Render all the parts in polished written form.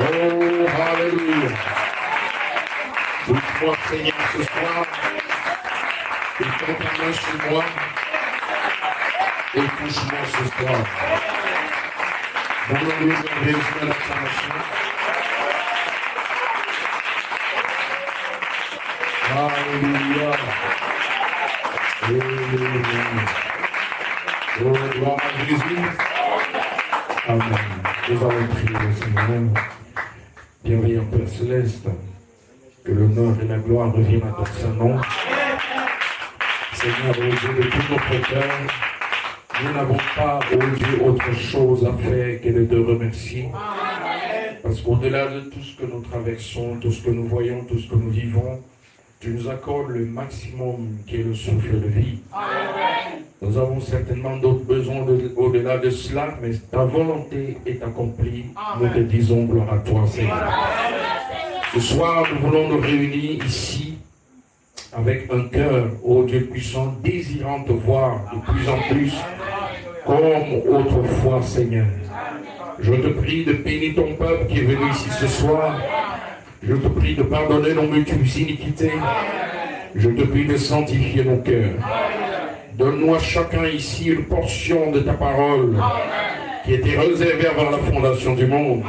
Oh, hallelujah. Touche-moi, Seigneur, ce soir. Et fais ta main sur moi. Et touche-moi ce soir. Donnons-lui une raison d'acclamation. Alléluia. Oh, gloire à Jésus. Amen. Nous allons prier le Seigneur. Bienveillant Père Céleste, que l'honneur et la gloire reviennent à ton Saint-Nom. Seigneur, au Dieu de tout notre cœur, nous n'avons pas, ô Dieu, autre chose à faire que de te remercier. Parce qu'au-delà de tout ce que nous traversons, tout ce que nous voyons, tout ce que nous vivons, tu nous accordes le maximum qui est le souffle de vie. Nous avons certainement d'autres besoins au-delà de cela, mais ta volonté est accomplie. Nous te disons gloire à toi, Seigneur. Ce soir, nous voulons nous réunir ici avec un cœur, ô Dieu puissant, désirant te voir de plus en plus comme autrefois, Seigneur. Je te prie de bénir ton peuple qui est venu ici ce soir. Je te prie de pardonner nos multiples iniquités. Je te prie de sanctifier nos cœurs. Donne-nous à chacun ici une portion de ta parole qui était réservée avant la fondation du monde.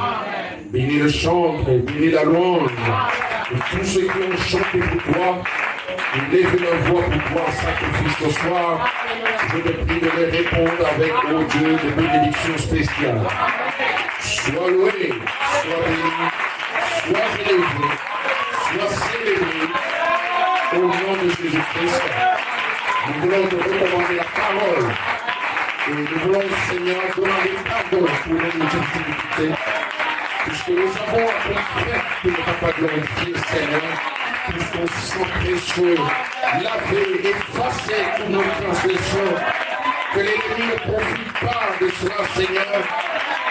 Bénis le chantre, bénis la louange. Et tous ceux qui ont chanté pour toi, ils lèvent leur voix pour toi en sacrifice ce soir. Je te prie de les répondre avec, ô Dieu, de bénédictions spéciales. Sois loué, sois béni, sois élevé, sois célébré au nom de Jésus-Christ. Nous voulons te recommander la parole. Et nous voulons, Seigneur, demander pardon pour nos iniquités. Puisque nous avons appris de ne pas glorifier, Seigneur. Puisqu'on se sent précieux, laver, effacer toutes nos transgressions. Que l'ennemi ne profite pas de cela, Seigneur,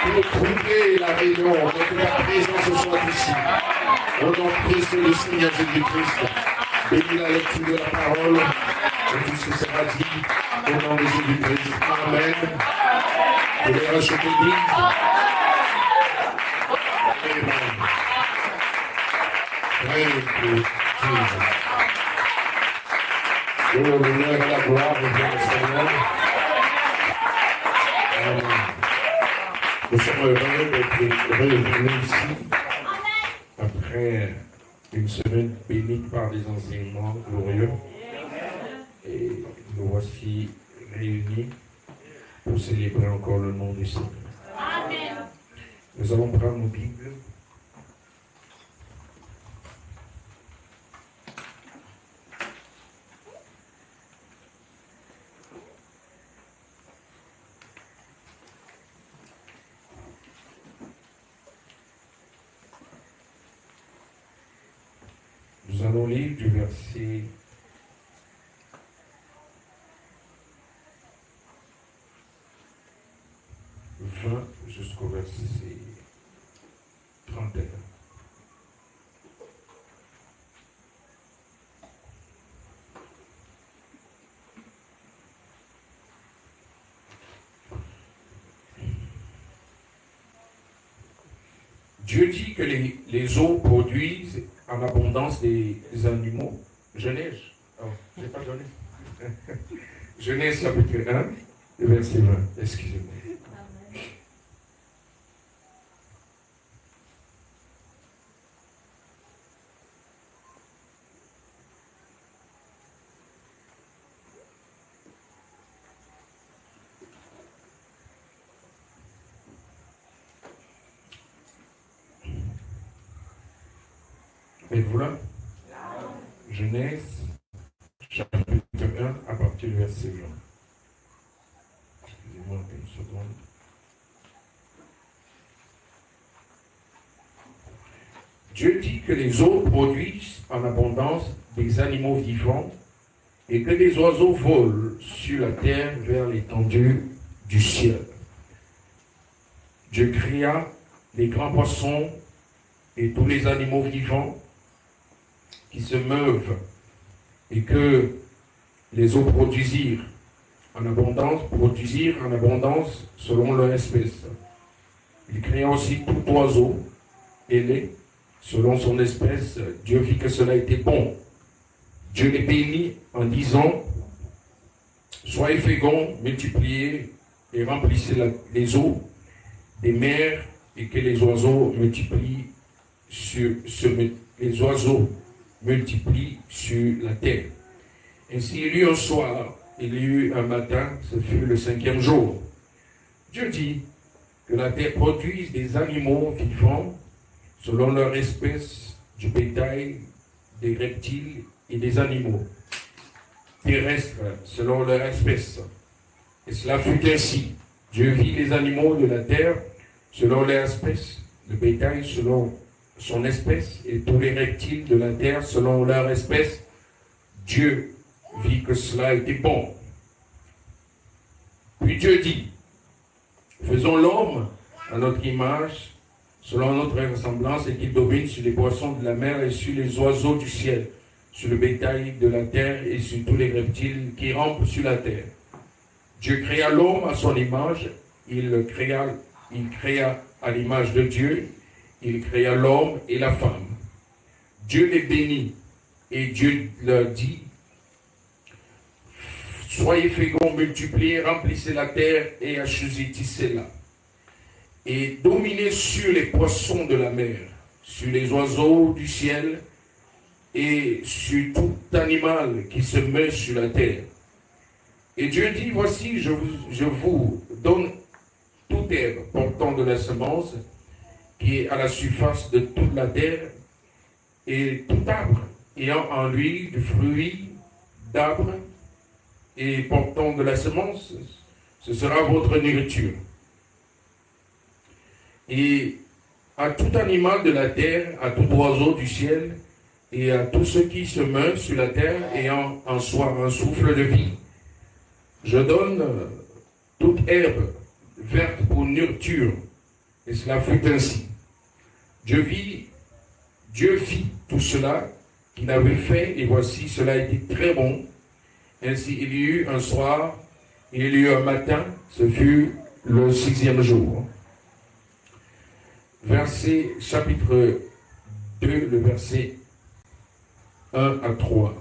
pour trouver la raison, et que ta présence soit ici. Au nom précieux du Seigneur Jésus-Christ, bénis la lecture de la parole, et tout ce qui sera dit, au nom de Jésus-Christ. Amen. Que les rachètes disent. Amen. Thank you, Jesus. Oh, l'honneur et la gloire revient au Seigneur. Amen. Nous sommes heureux d'être revenus ici après une semaine bénie par des enseignements glorieux. Et nous voici réunis pour célébrer encore le nom du Seigneur. Amen. Nous allons prendre nos Bibles. Nous allons lire du verset 20 jusqu'au verset 31. Dieu dit que les eaux produisent en abondance des animaux. Genèse, je n'ai pas donné. Genèse chapitre 1, verset 20. Excusez-moi. Êtes-vous là? Genèse, chapitre 1, à partir du verset 20. Excusez-moi une seconde. Dieu dit que les eaux produisent en abondance des animaux vivants et que les oiseaux volent sur la terre vers l'étendue du ciel. Dieu cria les grands poissons et tous les animaux vivants qui se meuvent et que les eaux produisirent en abondance selon leur espèce. Il créa aussi tout oiseau ailé selon son espèce. Dieu vit que cela était bon. Dieu les bénit en disant, soyez féconds, multipliez et remplissez les eaux des mers et que les oiseaux multiplient sur la terre. Ainsi il y eut un soir, il y eut un matin, ce fut le 5e jour. Dieu dit que la terre produise des animaux vivants selon leur espèce, du bétail, des reptiles et des animaux terrestres selon leur espèce. Et cela fut ainsi. Dieu vit les animaux de la terre selon leur espèce, le bétail selon son espèce et tous les reptiles de la terre selon leur espèce. Dieu vit que cela était bon. Puis Dieu dit, faisons l'homme à notre image, selon notre ressemblance, et qu'il domine sur les poissons de la mer et sur les oiseaux du ciel, sur le bétail de la terre et sur tous les reptiles qui rampent sur la terre. Dieu créa l'homme à son image, il créa à l'image de Dieu, il créa l'homme et la femme. Dieu les bénit et Dieu leur dit, soyez féconds, multipliez, remplissez la terre et assujettissez-la. Et dominez sur les poissons de la mer, sur les oiseaux du ciel et sur tout animal qui se meut sur la terre. Et Dieu dit, voici, je vous donne toute herbe portant de la semence qui est à la surface de toute la terre, et tout arbre ayant en lui du fruit d'arbre et portant de la semence, ce sera votre nourriture. Et à tout animal de la terre, à tout oiseau du ciel, et à tout ce qui se meut sur la terre, ayant en soi un souffle de vie, je donne toute herbe verte pour nourriture. Et cela fut ainsi. Dieu fit tout cela qu'il avait fait, et voici, cela était très bon. Ainsi, il y eut un soir, et il y eut un matin, ce fut le 6e jour. Chapitre 2, le verset 1 à 3.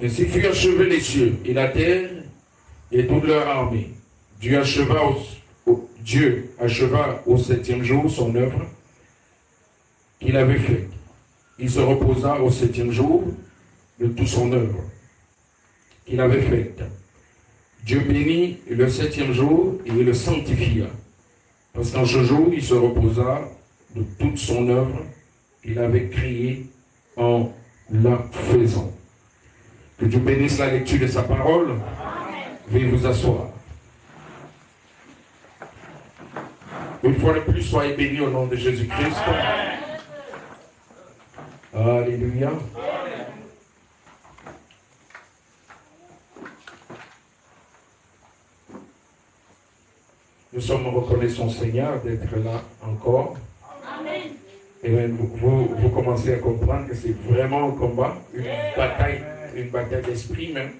Ainsi furent achevés les cieux et la terre et toute leur armée. Dieu acheva au 7e jour son œuvre qu'il avait faite. Il se reposa au 7e jour de toute son œuvre qu'il avait faite. Dieu bénit le 7e jour et le sanctifia. Parce qu'en ce jour, il se reposa de toute son œuvre qu'il avait créée en la faisant. Que Dieu bénisse la lecture de sa parole. Veuillez vous asseoir. Une fois de plus, soyez bénis au nom de Jésus-Christ. Alléluia. Nous sommes reconnaissants, Seigneur, d'être là encore. Amen. Et bien, vous commencez à comprendre que c'est vraiment un combat, une bataille d'esprit même,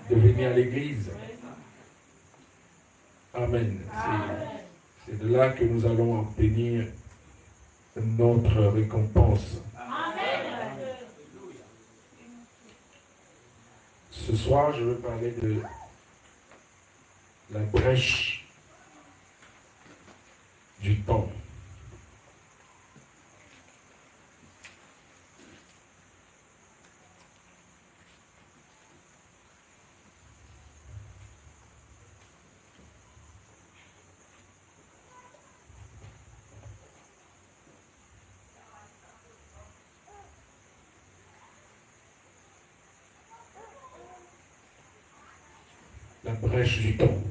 de venir à l'église. Amen. C'est de là que nous allons obtenir notre récompense. Amen. Ce soir, je veux parler de la brèche du temps. La brèche du temps.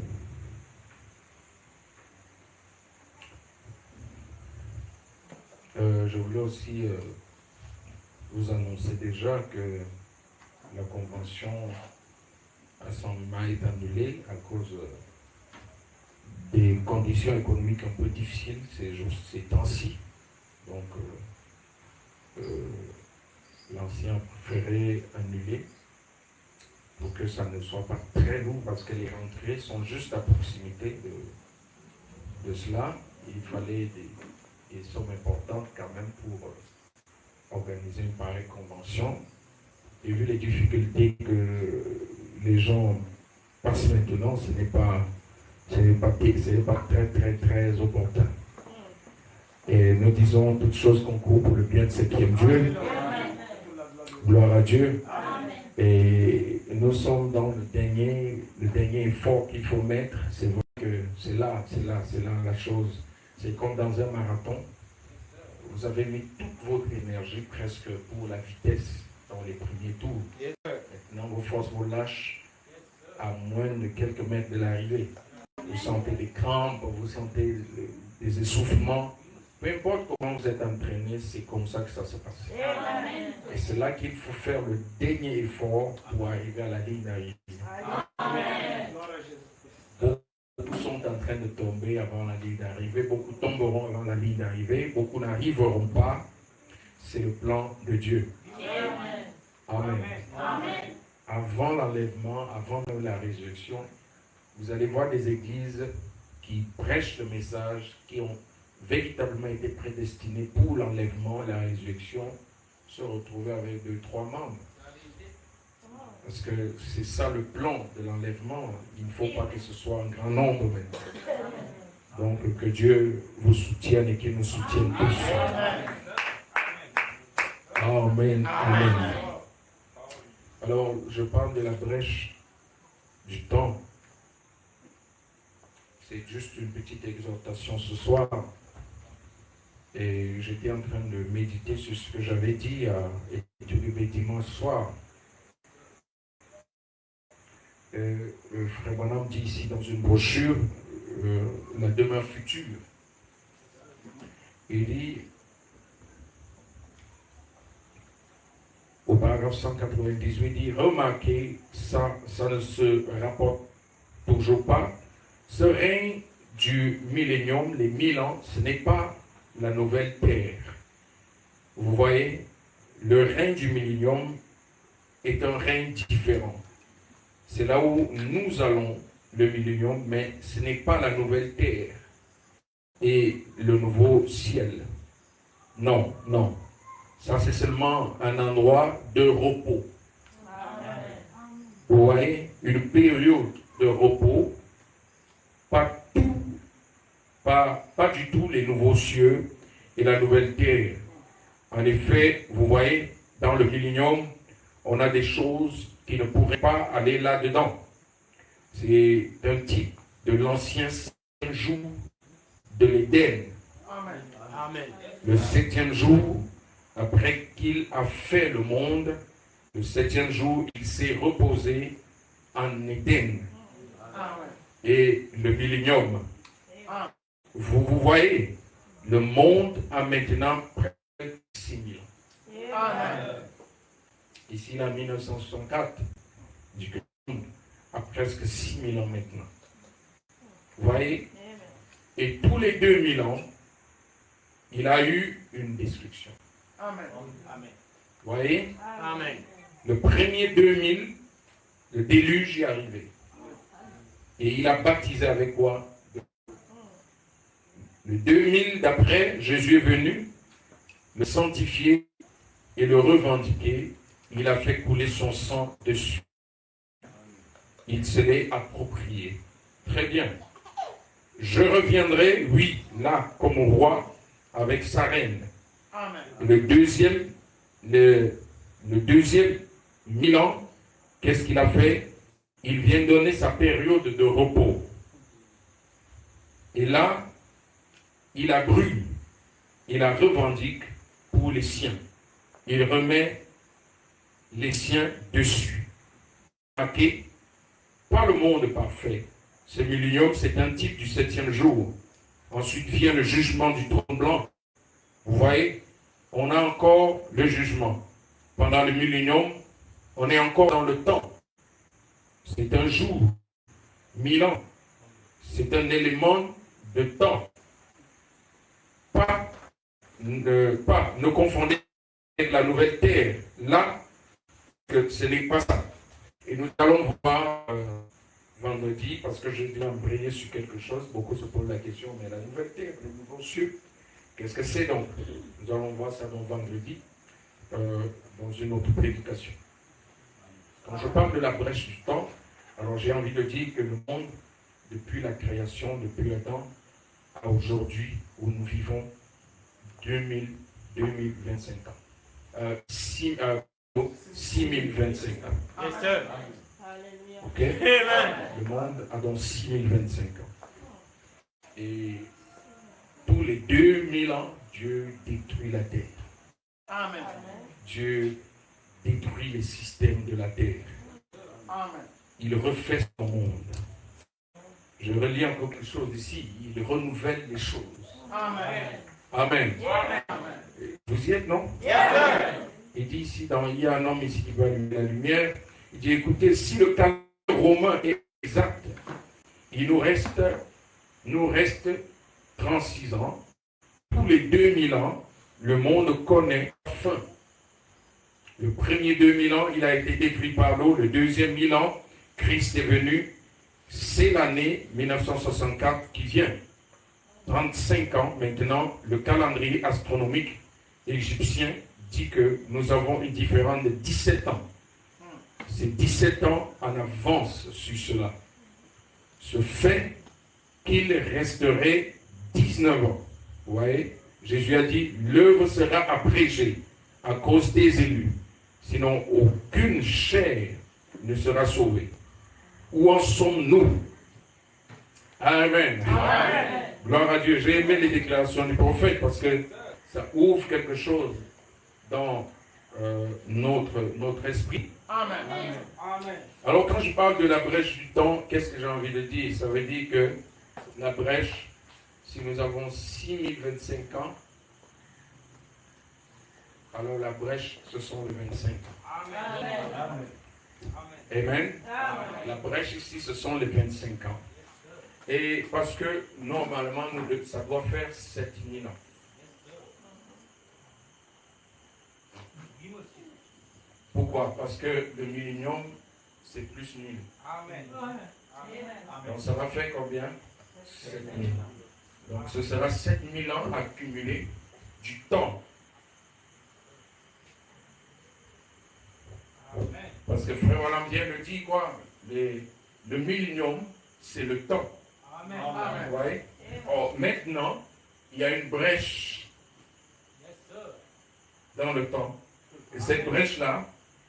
Je voulais aussi vous annoncer déjà que la convention à Saint-Mama est annulée à cause des conditions économiques un peu difficiles ces temps-ci. Donc, l'ancien préférait annuler pour que ça ne soit pas très lourd parce que les rentrées sont juste à proximité de cela. Il fallait des sommes importantes quand même pour organiser une pareille convention. Et vu les difficultés que les gens passent maintenant, ce n'est pas très opportun. Et nous disons toutes choses concourent pour le bien de ce qui aime Dieu. Gloire à Dieu. Et nous sommes dans le dernier effort qu'il faut mettre. C'est vrai que c'est là la chose. C'est comme dans un marathon. Vous avez mis toute votre énergie presque pour la vitesse dans les premiers tours. Maintenant, vos forces vous lâchent à moins de quelques mètres de l'arrivée. Vous sentez des crampes, vous sentez des essoufflements. Peu importe comment vous êtes entraîné, c'est comme ça que ça se passe. Et c'est là qu'il faut faire le dernier effort pour arriver à la ligne d'arrivée. Beaucoup sont en train de tomber avant la ligne d'arrivée, beaucoup tomberont avant la ligne d'arrivée, beaucoup n'arriveront pas. C'est le plan de Dieu. Amen. Avant l'enlèvement, avant la résurrection, vous allez voir des églises qui prêchent le message, qui ont véritablement été prédestinées pour l'enlèvement et la résurrection, se retrouver avec 2-3 membres. Parce que c'est ça le plan de l'enlèvement. Il ne faut pas que ce soit un grand nombre maintenant. Donc que Dieu vous soutienne et qu'il nous soutienne tous. Amen. Amen. Alors, je parle de la brèche du temps. C'est juste une petite exhortation ce soir. Et j'étais en train de méditer sur ce que j'avais dit à étudier dimanche soir. Frère Branham dit ici dans une brochure, la demeure future. Il dit, au paragraphe 198, il dit, remarquez, ça ne se rapporte toujours pas. Ce règne du millénium, les 1000 ans, ce n'est pas la nouvelle terre. Vous voyez, le règne du millénium est un règne différent. C'est là où nous allons, le millénium, mais ce n'est pas la nouvelle terre et le nouveau ciel. Non, non. Ça, c'est seulement un endroit de repos. Vous voyez, une période de repos, pas du tout les nouveaux cieux et la nouvelle terre. En effet, vous voyez, dans le millénium, on a des choses qui ne pourraient pas aller là-dedans. C'est un type de l'ancien jour de l'Éden. Amen. Le 7e jour, après qu'il a fait le monde, le 7e jour, il s'est reposé en Éden. Et le millénium. Vous voyez, le monde a maintenant presque 6000 ans. Ici, en 1964, du monde a presque 6000 ans maintenant. Vous voyez? Et tous les 2000 ans, il a eu une destruction. Amen. Vous voyez? Amen. Le premier 2000, le déluge est arrivé. Et il a baptisé avec quoi? Le 2000 d'après, Jésus est venu, le sanctifier et le revendiquer. Il a fait couler son sang dessus. Il se l'est approprié. Très bien. Je reviendrai, oui, là, comme roi, avec sa reine. Amen. Le deuxième 1000 ans, qu'est-ce qu'il a fait? Il vient donner sa période de repos. Et là, il la brûle. Il la revendique pour les siens. Il remet les siens dessus. Ok? Pas le monde parfait. Ce millénium, c'est un type du 7e jour. Ensuite vient le jugement du trône blanc. Vous voyez, on a encore le jugement. Pendant le millénium, on est encore dans le temps. C'est un jour, 1000 ans. C'est un élément de temps. Pas ne confondez avec la nouvelle terre. Là, que ce n'est pas ça. Et nous allons voir vendredi, parce que je viens briller sur quelque chose. Beaucoup se posent la question, mais la nouvelle terre, le nouveau cieux, qu'est-ce que c'est donc? Nous allons voir ça donc vendredi, dans une autre prédication. Quand je parle de la brèche du temps, alors j'ai envie de dire que le monde, depuis la création, depuis Adam, à aujourd'hui, où nous vivons 2025 ans. 6025 ans. Yes, sir. Ok? Le monde a donc 6025 ans. Et tous les 2000 ans, Dieu détruit la terre. Amen. Dieu détruit les systèmes de la terre. Amen. Il refait son monde. Je relis encore quelque chose ici. Il renouvelle les choses. Amen. Amen. Amen. Vous y êtes, non? Yes, sir. Il dit ici, il y a un homme ici qui va allumer la lumière. Il dit, écoutez, si le calendrier romain est exact, il nous reste 36 ans. Tous les 2000 ans, le monde connaît la fin. Le premier 2000 ans, il a été détruit par l'eau. Le deuxième 1000 ans, Christ est venu. C'est l'année 1964 qui vient. 35 ans maintenant, le calendrier astronomique égyptien dit que nous avons une différence de 17 ans. C'est 17 ans en avance sur cela. Ce fait qu'il resterait 19 ans. Vous voyez, Jésus a dit, l'œuvre sera abrégée à cause des élus. Sinon, aucune chair ne sera sauvée. Où en sommes-nous? Amen. Amen. Gloire à Dieu. J'ai aimé les déclarations du prophète parce que ça ouvre quelque chose dans notre esprit. Amen. Amen. Alors quand je parle de la brèche du temps, qu'est-ce que j'ai envie de dire? Ça veut dire que la brèche, si nous avons 6025 ans, alors la brèche, ce sont les 25 ans. Amen. Amen. Amen. La brèche ici, ce sont les 25 ans. Et parce que normalement, ça doit faire 7000 ans. Pourquoi? Parce que le millénium, c'est plus 1000. Amen. Donc ça va faire combien? 7000. Donc ce sera 7000 ans accumulés du temps. Amen. Parce que Frère Olympien le dit quoi? Le millénium, c'est le temps. Amen. Vous voyez? Or, maintenant, il y a une brèche dans le temps. Et cette brèche-là,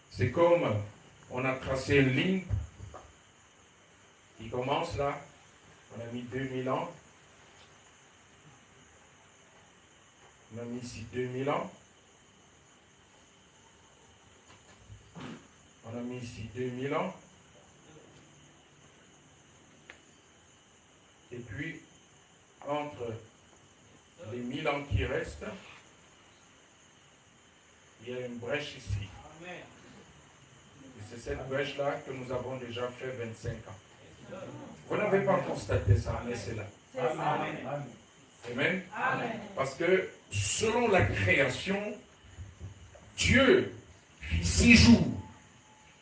c'est comme on a tracé une ligne qui commence là. On a mis 2000 ans. On a mis ici 2000 ans. On a mis ici 2000 ans. Et puis, entre les 1000 ans qui restent, il y a une brèche ici. Amen. Et c'est cette brèche-là que nous avons déjà fait 25 ans. Vous n'avez pas constaté ça, mais c'est là. Amen. Amen. Amen. Parce que selon la création, Dieu fit 6 jours.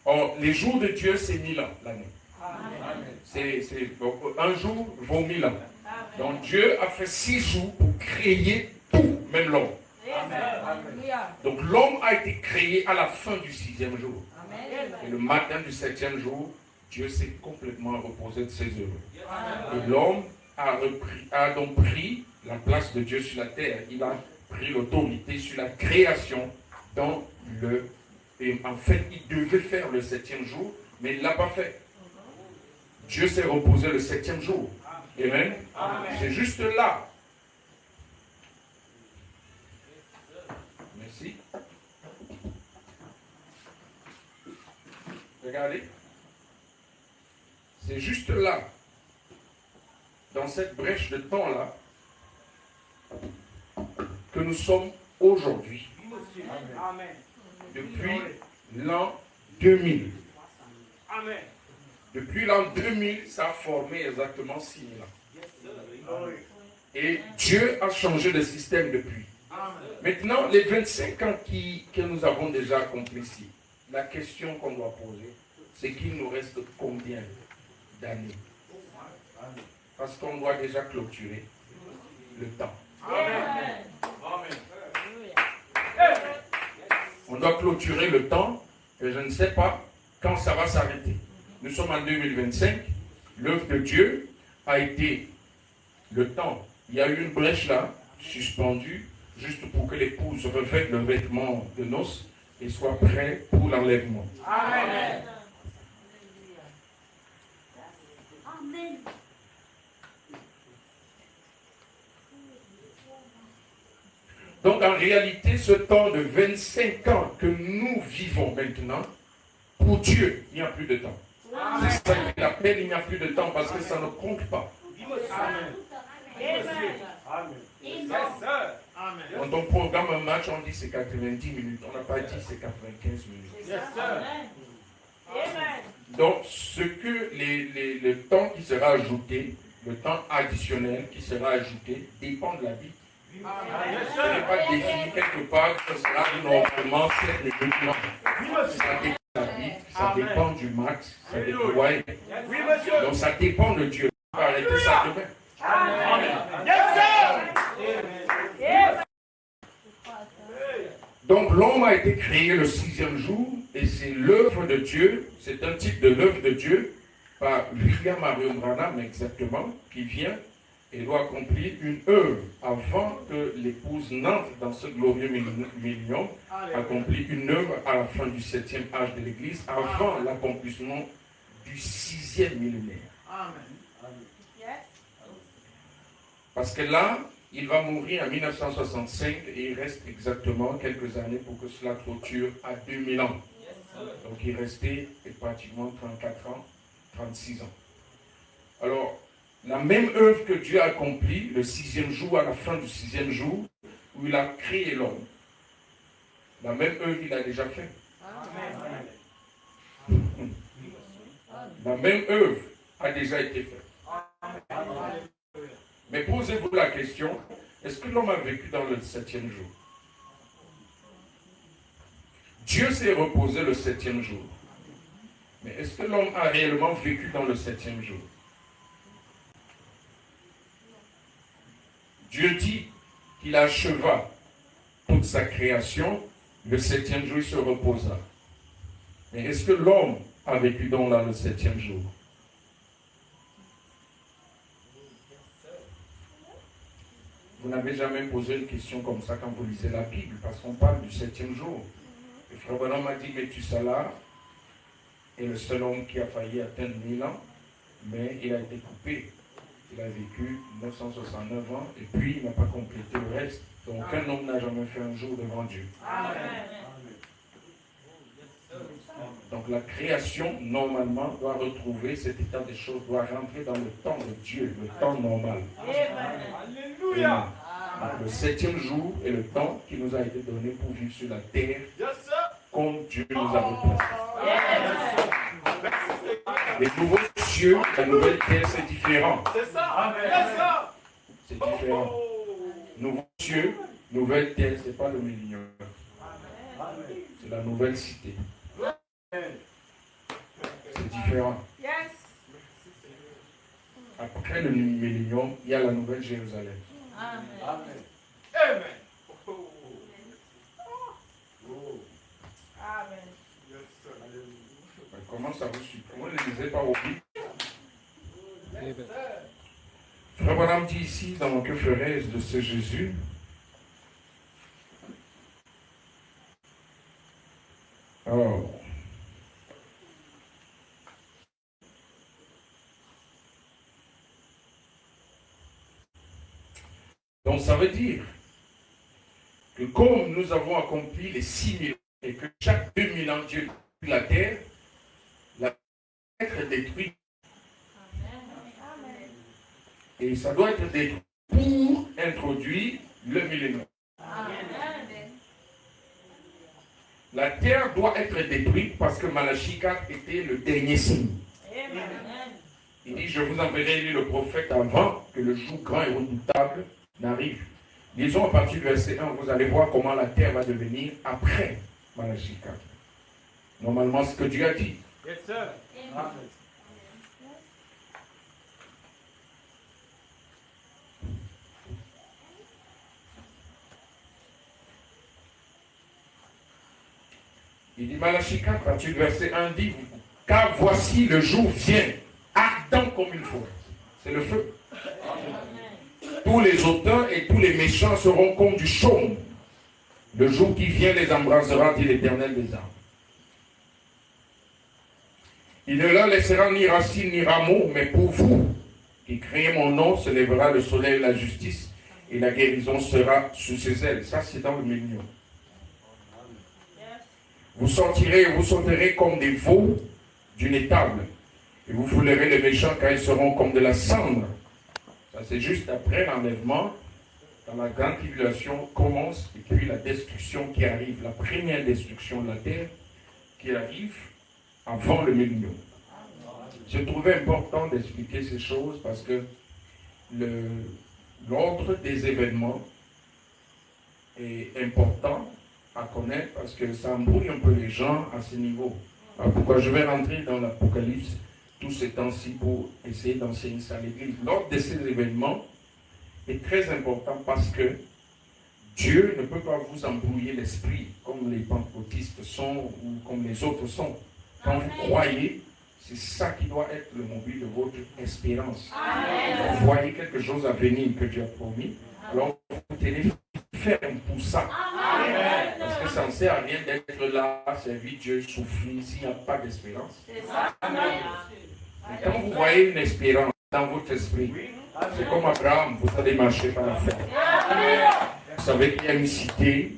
Or, les jours de Dieu, c'est 1000 ans l'année. Un jour vaut 1000 ans. Donc Dieu a fait 6 jours pour créer tout, même l'homme. Donc l'homme a été créé à la fin du 6e jour. Et le matin du 7e jour, Dieu s'est complètement reposé de ses œuvres. Et l'homme a donc pris la place de Dieu sur la terre. Il a pris l'autorité sur la création dans Et en fait, il devait faire le 7e jour, mais il ne l'a pas fait. Dieu s'est reposé le 7e jour. Amen. C'est juste là. Merci. Regardez. C'est juste là, dans cette brèche de temps-là, que nous sommes aujourd'hui. Amen. Depuis l'an 2000. Amen. Depuis l'an 2000, ça a formé exactement 6 000 ans. Et Dieu a changé le système depuis. Maintenant, les 25 ans que nous avons déjà accomplis ici, la question qu'on doit poser, c'est qu'il nous reste combien d'années? Parce qu'on doit déjà clôturer le temps. Amen. On doit clôturer le temps et je ne sais pas quand ça va s'arrêter. Nous sommes en 2025. L'œuvre de Dieu a été le temps. Il y a eu une brèche là, suspendue, juste pour que l'épouse revête le vêtement de noces et soit prêt pour l'enlèvement. Amen. Amen. Donc en réalité, ce temps de 25 ans que nous vivons maintenant, pour Dieu, il n'y a plus de temps. C'est ça qu'il appelle, il n'y a plus de temps parce que ça ne compte pas. Amen. Quand on programme un match, on dit c'est 90 minutes. On n'a pas dit c'est 95 minutes. Donc ce que le temps qui sera ajouté, le temps additionnel qui sera ajouté, dépend de la vie. Ce n'est pas défini quelque part, ce sera normalement 7 minutes. Non. Ça dépend de la vie, ça dépend du max, ça dépend, ouais. Donc ça dépend de Dieu. On va arrêter ça demain. Donc l'homme a été créé le 6e jour et c'est l'œuvre de Dieu, c'est un type de l'œuvre de Dieu par William Marion Branham exactement, qui vient et doit accomplir une œuvre avant que l'épouse n'entre dans ce glorieux millénium, accomplir une œuvre à la fin du 7e âge de l'Église, avant l'accomplissement du 6e millénaire. Parce que là, il va mourir en 1965 et il reste exactement quelques années pour que cela clôture à 2000 ans. Donc il restait pratiquement 34 ans, 36 ans. Alors, la même œuvre que Dieu a accomplie le 6e jour, à la fin du 6e jour, où il a créé l'homme. La même œuvre il a déjà fait. La même œuvre a déjà été faite. Mais posez-vous la question, est-ce que l'homme a vécu dans le 7e jour? Dieu s'est reposé le 7e jour. Mais est-ce que l'homme a réellement vécu dans le 7e jour? Dieu dit qu'il acheva toute sa création, le 7e jour il se reposa. Mais est-ce que l'homme a vécu dans le 7e jour? Vous n'avez jamais posé une question comme ça quand vous lisez la Bible, parce qu'on parle du 7e jour. Le frère Branham m'a dit, mais tu sais là, est le seul homme qui a failli atteindre 1000 ans, mais il a été coupé. Il a vécu 969 ans et puis il n'a pas complété le reste. Donc aucun homme n'a jamais fait un jour devant Dieu. Amen. Donc la création, normalement, doit retrouver cet état des choses, doit rentrer dans le temps de Dieu, le temps normal. Alléluia. Le 7e jour est le temps qui nous a été donné pour vivre sur la terre comme Dieu nous a représentées. Les nouveaux cieux, la nouvelle terre, c'est différent. C'est ça. C'est différent. Nouveaux cieux, nouvelle terre, c'est pas le millénium. C'est la nouvelle cité. C'est différent. Après le millénium, il y a la nouvelle Jérusalem. Amen. Comment ça vous suit? Comment ne lisez pas au Bible? Frère Branham dit ici, dans Que ferais-je de ce Jésus? Alors, donc ça veut dire que comme nous avons accompli les 6000 et que chaque 2000 ans Dieu détruit la terre, la terre doit être détruite. Et ça doit être détruit pour introduire le millénaire. La terre doit être détruite parce que Malachie 4 était le dernier signe. Il dit, je vous enverrai lui le prophète avant que le jour grand et redoutable n'arrive. Disons à partir du verset 1, vous allez voir comment la terre va devenir après Malachie 4. Normalement, ce que Dieu a dit. Yes, sir. Amen. Il dit Malachie 4, à partir du verset 1, dit, car voici le jour vient, ardent comme il faut. C'est le feu. Tous les auteurs et tous les méchants seront comme du chaume. Le jour qui vient les embrasera, dit l'Éternel des armes. Il ne leur laissera ni racine ni rameau, mais pour vous, qui craignez mon nom, se lèvera le soleil de la justice, et la guérison sera sous ses ailes. Ça, c'est dans le milieu. Vous sortirez et vous sauterez comme des veaux d'une étable, et vous foulerez les méchants, car ils seront comme de la cendre. Ça, c'est juste après l'enlèvement, quand la grande tribulation commence, et puis la destruction qui arrive, la première destruction de la terre qui arrive avant le millénium. Je trouvais important d'expliquer ces choses parce que l'ordre des événements est important à connaître parce que ça embrouille un peu les gens à ce niveau. Alors pourquoi je vais rentrer dans l'Apocalypse tous ces temps-ci pour essayer d'enseigner ça à l'Église. L'ordre de ces événements est très important parce que Dieu ne peut pas vous embrouiller l'esprit comme les pentecôtistes sont ou comme les autres sont. Quand vous croyez, c'est ça qui doit être le mobile de votre espérance. Amen. Vous voyez quelque chose à venir que Dieu a promis, alors vous tenez ferme pour ça. Amen. Parce que ça ne sert à rien d'être là, servir Dieu, souffrir s'il n'y a pas d'espérance. Et quand vous voyez une espérance dans votre esprit, c'est comme Abraham, vous allez marcher par la foi. Vous savez qu'il y a une cité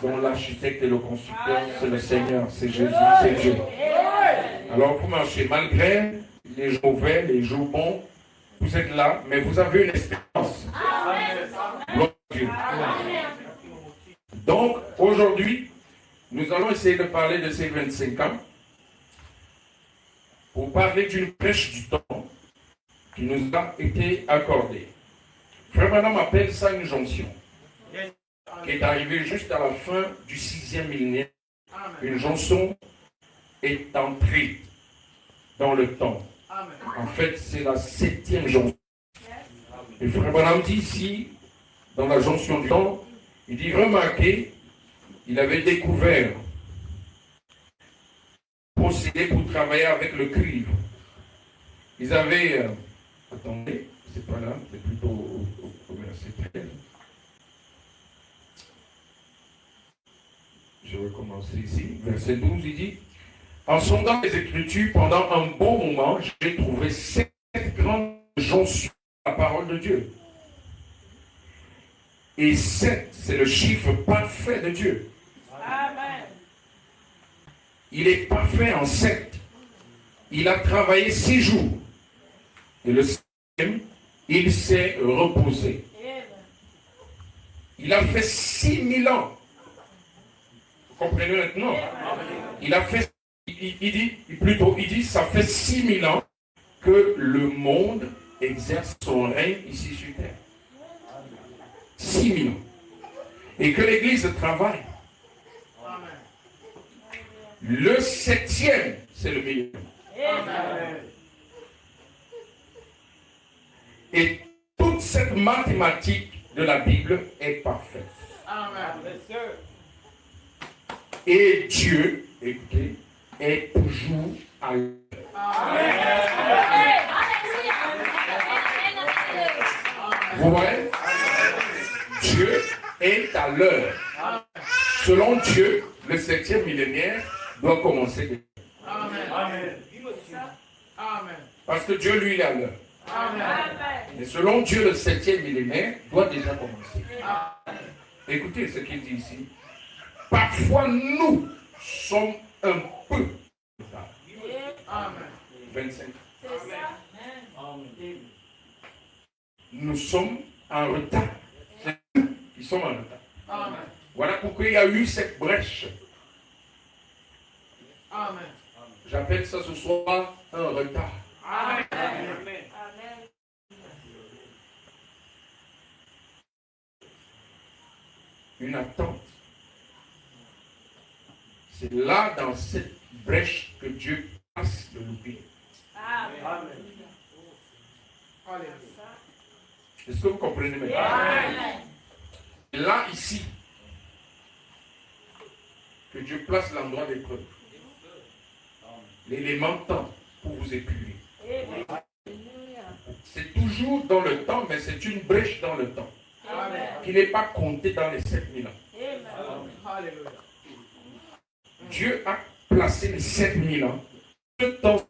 dont l'architecte et le constructeur, c'est le Seigneur, c'est Jésus, c'est Dieu. Alors vous marchez malgré les jours mauvais, les jours bons, vous êtes là, mais vous avez une espérance. Gloire à Dieu. Donc, aujourd'hui, nous allons essayer de parler de ces 25 ans pour parler d'une prêche du temps qui nous a été accordée. Frère Branham appelle ça une jonction, qui est arrivée juste à la fin du 6e millénaire. Une jonction est entrée dans le temps. En fait, c'est la 7e jonction. Et Frère Branham dit ici, dans la jonction du temps, il dit, remarquez, il avait découvert procédé pour travailler avec le cuivre. Ils avaient, attendez, c'est pas là, c'est plutôt au verset 13. Je vais commencer ici, verset 12, il dit, en sondant les Écritures pendant un bon moment, j'ai trouvé 7 grandes jonctions de la parole de Dieu. Et 7, c'est le chiffre parfait de Dieu. Amen. Il est parfait en 7. Il a travaillé 6 jours. Et le 7e, il s'est reposé. Il a fait 6000 ans. Vous comprenez maintenant? Il a fait, il dit, ça fait 6000 ans que le monde exerce son règne ici sur terre. 6000 ans. Et que l'Église travaille. Le 7e, c'est le meilleur. Et toute cette mathématique de la Bible est parfaite. Et Dieu, écoutez, est toujours à l'heure. Vous voyez? Dieu est à l'heure. Selon Dieu, le 7e millénaire doit commencer. Amen. Parce que Dieu, lui, il est à l'heure. Et selon Dieu, le 7e millénaire doit déjà commencer. Écoutez ce qu'il dit ici. Parfois, nous sommes un peu retard. 25. Nous sommes en retard. C'est nous qui sommes en retard. Voilà pourquoi il y a eu cette brèche. J'appelle ça ce soir un retard. Amen. Une attente. C'est là, dans cette brèche, que Dieu passe le louper. Amen. Est-ce que vous comprenez maintenant? Amen. Là, ici, que Dieu place l'endroit d'épreuve. L'élément temps pour vous épurer. C'est toujours dans le temps, mais c'est une brèche dans le temps. Amen. Qui n'est pas comptée dans les 7000 ans. Alléluia. Dieu a placé les 7000 ans. Le temps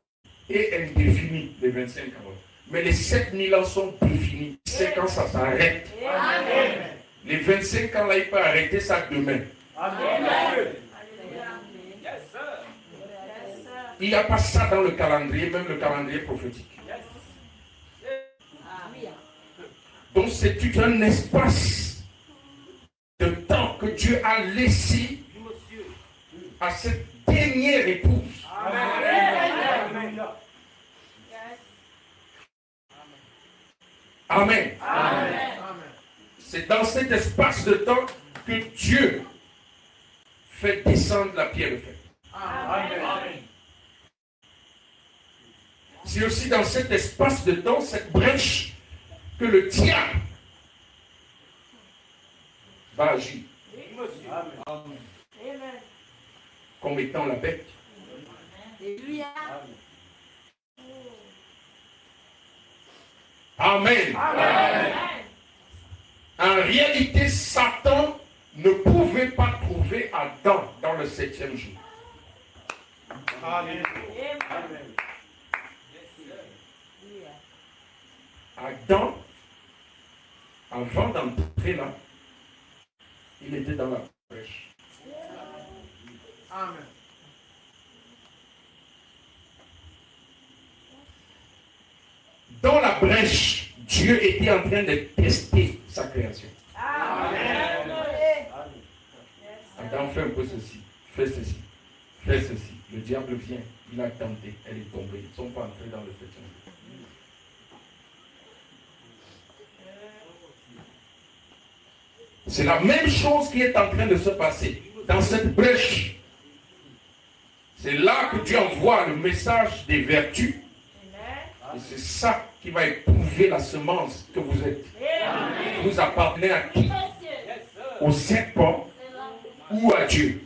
est indéfini, les 25 ans. Mais les 7000 ans sont définis. C'est quand ça s'arrête. Amen. Les 25 ans là, il peut arrêter ça demain. Amen. Yes, sir. Il n'y a pas ça dans le calendrier, même le calendrier prophétique. Donc c'est tout un espace de temps que Dieu a laissé à cette dernière épouse. Amen. Amen. Amen. C'est dans cet espace de temps que Dieu fait descendre la pierre de fer. Amen. C'est aussi dans cet espace de temps, cette brèche, que le diable va agir comme étant la bête. Amen. Amen. En réalité, Satan ne pouvait pas trouver Adam dans le 7e jour. Amen. Adam, avant d'entrer là, il était dans la brèche. Amen. Dans la brèche, Dieu était en train de tester sa création. Amen. Adam, fais un peu ceci, fais ceci, fais ceci. Le diable vient, il a tenté, elle est tombée. Ils ne sont pas entrés dans le 7e jour. C'est la même chose qui est en train de se passer dans cette brèche. C'est là que Dieu envoie le message des vertus. Et c'est ça qui va éprouver la semence que vous êtes. Vous appartenez à qui? Au serpent ou à Dieu?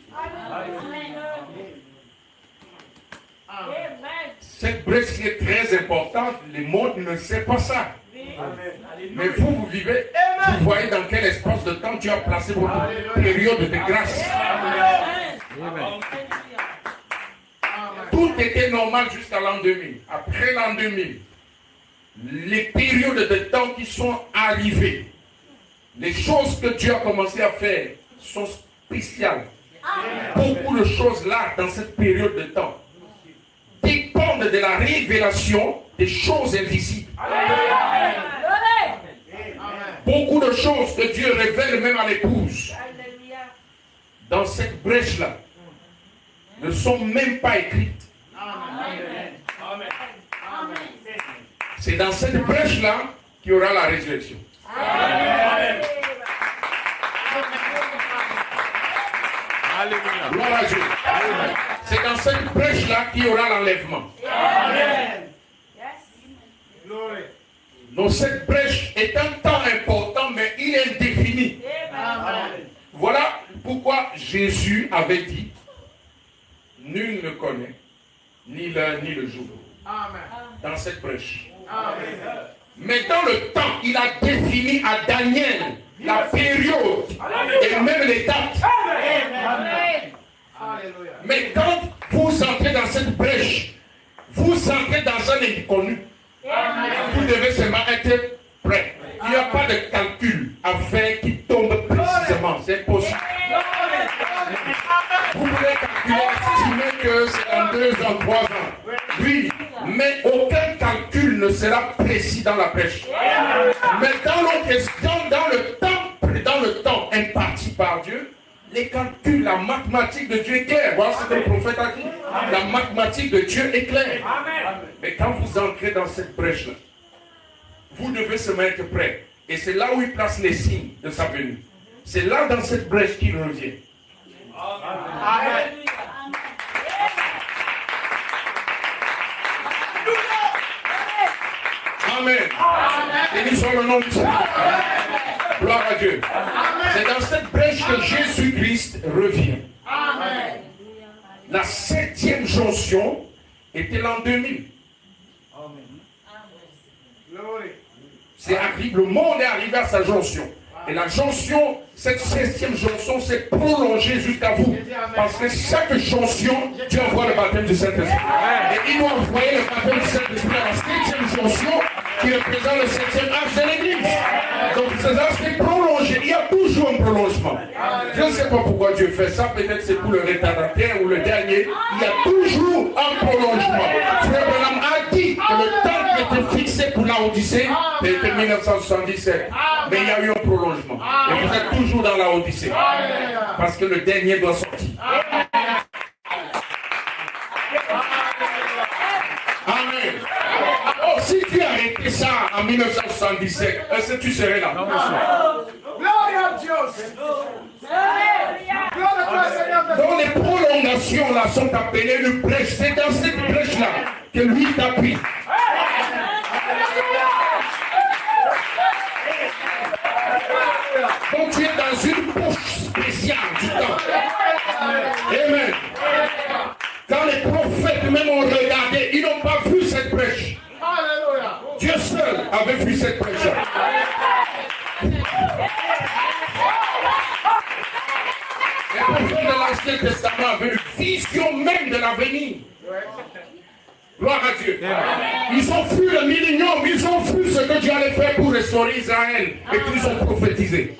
Cette brèche qui est très importante, le monde ne sait pas ça. Mais vous vivez, vous voyez dans quel espace de temps Dieu a placé votre période de grâce. Tout était normal jusqu'à l'an 2000. Après l'an 2000, les périodes de temps qui sont arrivées, les choses que Dieu a commencé à faire sont spéciales. Beaucoup de choses là, dans cette période de temps, dépendent de la révélation des choses invisibles. Beaucoup de choses que Dieu révèle même à l'épouse, dans cette brèche-là, ne sont même pas écrites. C'est dans cette brèche-là qu'il y aura la résurrection. Gloire à Dieu. C'est dans cette brèche-là qu'il y aura l'enlèvement. Donc cette brèche est un temps important, mais il est indéfini. Voilà pourquoi Jésus avait dit, nul ne connaît ni l'heure ni le jour. Dans cette brèche. Mais dans le temps, il a défini à Daniel la période et même les dates. Mais quand vous entrez dans cette brèche, vous entrez dans un inconnu. Vous devez seulement être prêt. Il n'y a pas de calcul à faire qui tombe précisément. C'est possible. Vous pouvez calculer, estimer que c'est en 2 ans, 3 ans. Oui, mais aucun calcul ne sera précis dans la brèche. Mais dans le temps imparti par Dieu, les calculs, la mathématique de Dieu est claire. Voilà ce que le prophète a dit. La mathématique de Dieu est claire. Mais quand vous entrez dans cette brèche-là, vous devez se mettre prêt. Et c'est là où il place les signes de sa venue. C'est là, dans cette brèche, qu'il revient. Amen. Amen. Béni soit le nom de Dieu. Gloire à Dieu. C'est dans cette brèche que Jésus-Christ revient. Amen. La 7e jonction était l'an 2000. C'est arrivé, le monde est arrivé à sa jonction. Et la jonction, cette 16e jonction s'est prolongée jusqu'à vous. Parce que chaque jonction, Dieu envoie le baptême du Saint-Esprit. Et il doit envoyer le baptême du Saint-Esprit à la 7e jonction qui représente le 7e âge de l'Église. Donc cela s'est prolongé. Il y a toujours un prolongement. Je ne sais pas pourquoi Dieu fait ça. Peut-être c'est pour le retardataire ou le dernier. Il y a toujours un prolongement. Frère Branham a dit que le temps qui était fixé pour la Odyssée, c'était 1977. Mais il y a eu un prolongement. Et vous êtes toujours dans la Odyssée. Parce que le dernier doit sortir. Amen. Oh, si tu arrêtais ça en 1977, est-ce que tu serais là? Non, Gloria a Dios. Donc les prolongations là sont appelées une brèche. C'est dans cette brèche là que lui t'a pris. Donc tu es dans une poche spéciale du temps. Amen. Quand les prophètes même ont regardé, ils n'ont pas vu cette brèche. Dieu seul avait vu cette brèche. Les prophètes de l'Ancien Testament avaient une vision même de l'avenir. Gloire à Dieu. Ils ont vu le millénium, ils ont vu ce que Dieu allait faire pour restaurer Israël. Et ils ont prophétisé.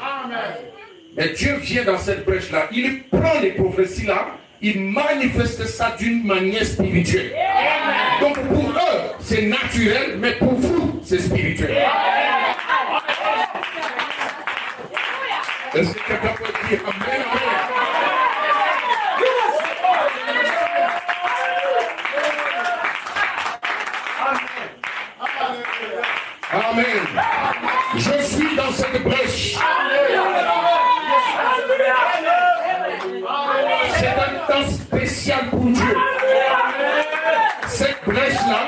Mais Dieu vient dans cette brèche-là. Il prend les prophéties-là, il manifeste ça d'une manière spirituelle. Donc pour eux, c'est naturel, mais pour vous, c'est spirituel. Est-ce que quelqu'un peut dire Amen? Amen. Je suis dans cette brèche. C'est un temps spécial pour Dieu. Cette brèche-là,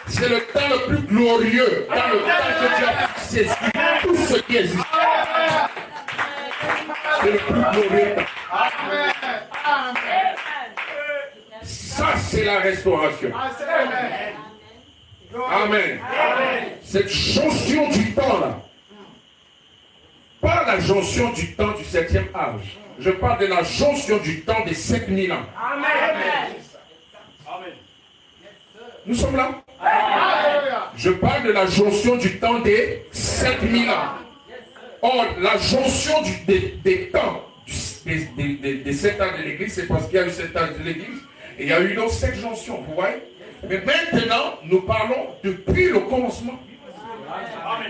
c'est le temps le plus glorieux, dans le temps que Dieu a fixé sur tout ce qui existe. C'est le plus glorieux. Ça, c'est la restauration. Amen. Cette jonction du temps là, pas la jonction du temps du 7e âge. Je parle de la jonction du temps des 7000 ans. Amen. Nous sommes là. Je parle de la jonction du temps des 7000 ans. Or, la jonction des temps des 7 ans de l'Église, c'est parce qu'il y a eu 7 ans de l'Église et il y a eu donc 7 jonctions, vous voyez. Mais maintenant, nous parlons depuis le commencement. Amen.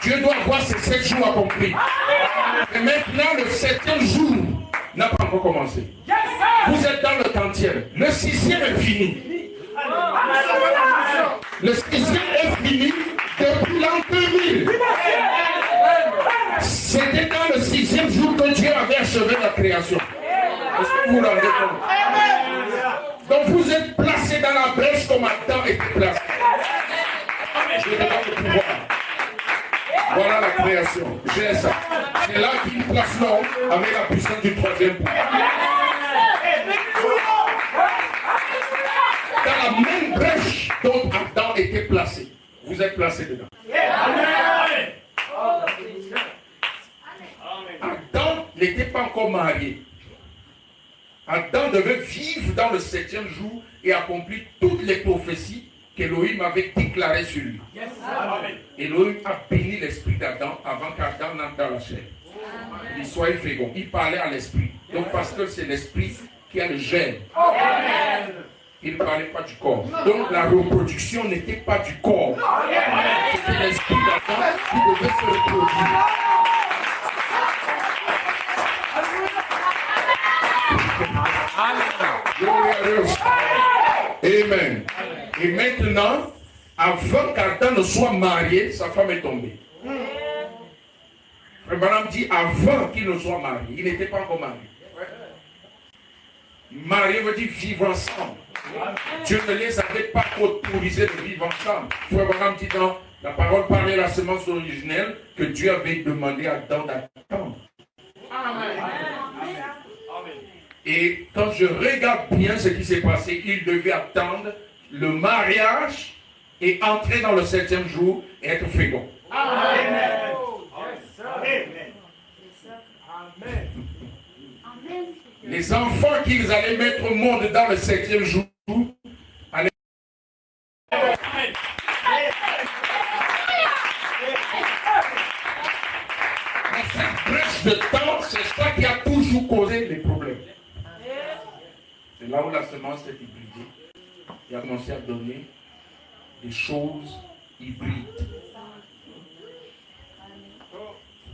Dieu doit avoir ces 7 jours accomplis. Et maintenant, le 7e jour n'a pas encore commencé. Vous êtes dans le 30e. Le 6e est fini. Le 6e est fini depuis l'an 2000. C'était dans le 6e jour que Dieu avait achevé la création. Est-ce que vous vous rendez compte? Donc vous êtes placé dans la brèche comme Adam était placé. Je vais donner le pouvoir. Voilà la création. J'ai ça. C'est là qu'il place l'homme avec la puissance du 3e pouvoir. Dans la même brèche dont Adam était placé. Vous êtes placé dedans. Adam n'était pas encore marié. Adam devait vivre dans le 7e jour et accomplir toutes les prophéties qu'Élohim avait déclarées sur lui. Élohim a béni l'esprit d'Adam avant qu'Adam n'entre dans la chair. Il soit fécond. Il parlait à l'esprit. Donc parce que c'est l'esprit qui a le gène. Il ne parlait pas du corps. Donc la reproduction n'était pas du corps. C'était l'esprit d'Adam qui devait se reproduire. Amen. Et maintenant, avant qu'Adam ne soit marié, sa femme est tombée. Frère Branham dit avant qu'il ne soit marié. Il n'était pas encore marié. Marié veut dire vivre ensemble. Dieu ne les avait pas autorisés de vivre ensemble. Frère Branham dit dans la parole parlée à la semence originelle que Dieu avait demandé à Adam d'attendre. Et quand je regarde bien ce qui s'est passé, il devait attendre le mariage et entrer dans le 7e jour et être fécond. Amen. Les enfants qu'ils allaient mettre au monde dans le 7e jour allaient... Cette brèche de temps, c'est ça qui a toujours causé les problèmes. C'est là où la semence s'est hybridée et a commencé à donner des choses hybrides.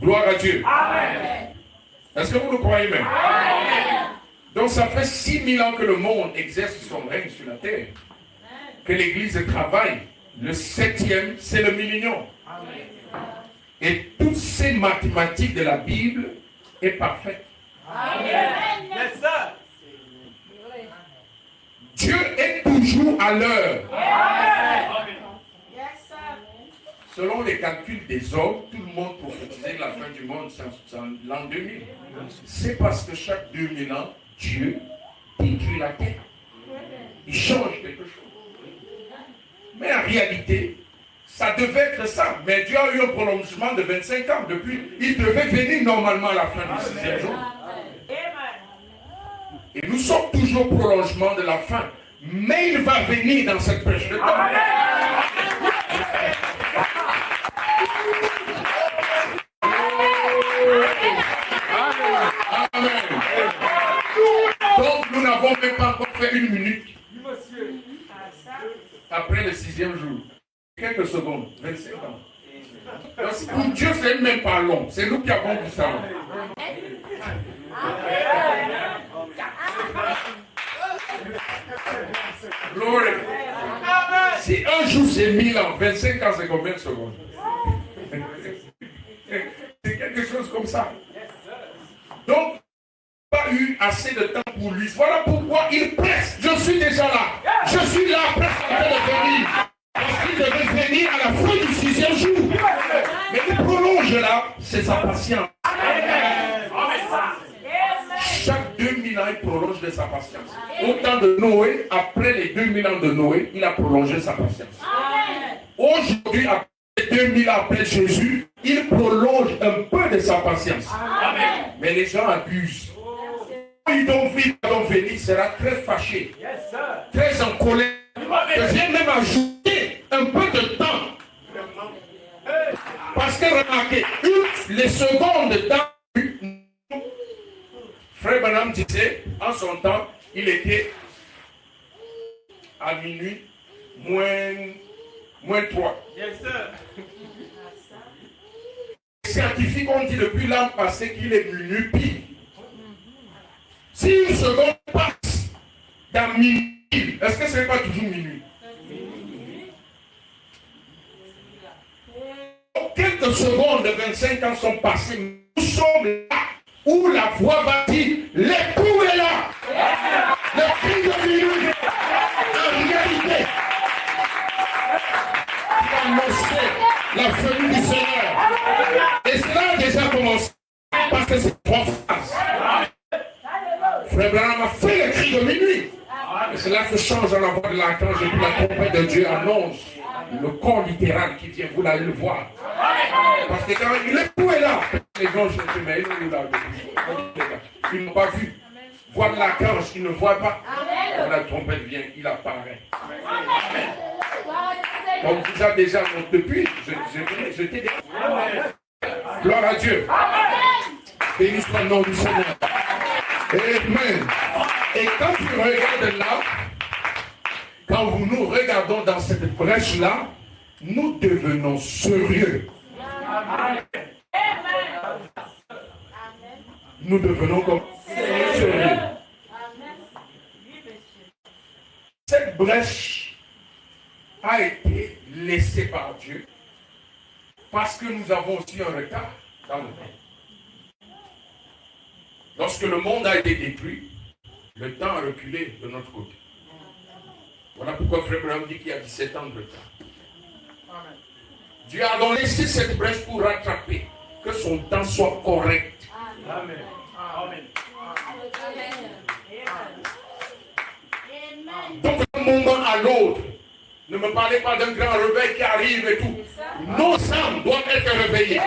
Gloire à Dieu. Amen. Est-ce que vous le croyez même? Amen. Donc ça fait 6000 ans que le monde exerce son règne sur la terre. Que l'Église travaille. Le 7e, c'est le millénium. Et toutes ces mathématiques de la Bible est parfaite. Amen. Yes, sir. Dieu est toujours à l'heure. Selon les calculs des hommes, tout le monde prophétisait la fin du monde en l'an 2000. C'est parce que chaque 2000 ans, Dieu détruit la terre. Il change quelque chose. Mais en réalité, ça devait être ça. Mais Dieu a eu un prolongement de 25 ans. Depuis, il devait venir normalement à la fin du 6e jour. Et nous sommes toujours au prolongement de la fin. Mais il va venir dans cette brèche de temps. Amen. Donc nous n'avons même pas encore fait 1 minute. Après le 6e jour. Quelques secondes, 25 ans. Parce que pour Dieu, c'est même pas long. C'est nous qui avons vu ça. Glory. Si un jour c'est 1000 ans, 25 ans c'est combien de secondes? C'est quelque chose comme ça. Donc, pas eu assez de temps pour lui. Voilà pourquoi il presse. Je suis déjà là. Je suis là, presque en train de venir. Parce qu'il devait venir à la fin du 6e jour. Mais il prolonge là, c'est sa patience. Chaque 2000 ans, il prolonge de sa patience. Au temps de Noé, après les 2000 ans de Noé, il a prolongé sa patience. Aujourd'hui, après 2000 ans après Jésus, il prolonge un peu de sa patience. Mais les gens abusent. Quand ils vont venir, il sera très fâché, très en colère. Je viens même ajouter un peu de temps. Parce que remarquez, les secondes dans... Frère Branham disait, en son temps, il était à minuit, moins 3. Yes, sir. Les scientifiques ont dit depuis l'an passé qu'il est minuit pile. Si une seconde passe dans minuit, est-ce que ce n'est pas toujours minuit? Quelques secondes de 25 ans sont passées, nous sommes là où la voix va dire, l'époux est là. Le cri de minuit, en réalité, il a annoncé la venue du Seigneur. Et cela a déjà commencé, parce que c'est 3 phases. Frère Branham a fait le cri de minuit. Et cela se change en la voix de l'archange et puis la trompette de Dieu annonce le corps littéral qui vient, vous allez le voir. Parce que quand l'époux est là, les gens se disent, mais il est là. Ils n'ont pas vu. Voix de l'archange, ils ne voient pas. Quand la trompette vient, il apparaît. Amen. Comme vous avez déjà depuis, je t'ai dit. Gloire à Dieu. Béni soit le nom du Seigneur. Amen. Et quand tu regardes là, quand nous regardons dans cette brèche-là, nous devenons sérieux. Nous devenons comme sérieux. brèche a été laissée par Dieu parce que nous avons aussi un retard dans le temps. Lorsque le monde a été détruit, le temps a reculé de notre côté. Voilà pourquoi Frère Branham dit qu'il y a 17 ans de retard. Dieu a donc laissé cette brèche pour rattraper, que son temps soit correct. Amen. Amen. Donc d'un moment à l'autre, ne me parlez pas d'un grand réveil qui arrive et tout. Nos âmes doivent être réveillées.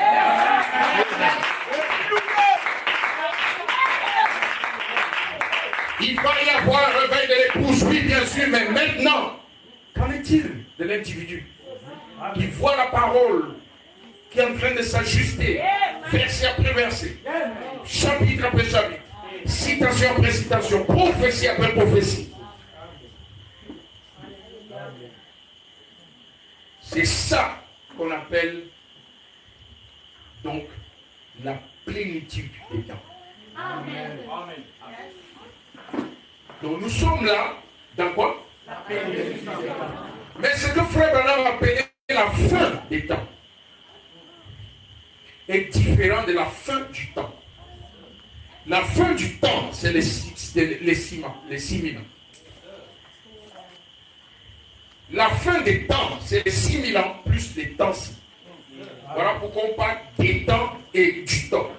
Il va y avoir un réveil de l'épouse, oui bien sûr, mais maintenant, qu'en est-il de l'individu qui voit la parole, qui est en train de s'ajuster, verset après verset, chapitre après chapitre, citation après citation, prophétie après prophétie. C'est ça qu'on appelle donc la plénitude des temps. Amen. Amen. Donc nous sommes là, dans quoi? La plénitude des temps. Mais ce que Frère Branham a appelé la fin des temps est différent de la fin du temps. La fin du temps, c'est les 6 000 ans. La fin des temps, c'est les 6 000 ans plus les temps-ci. Voilà pourquoi on parle des temps et du temps.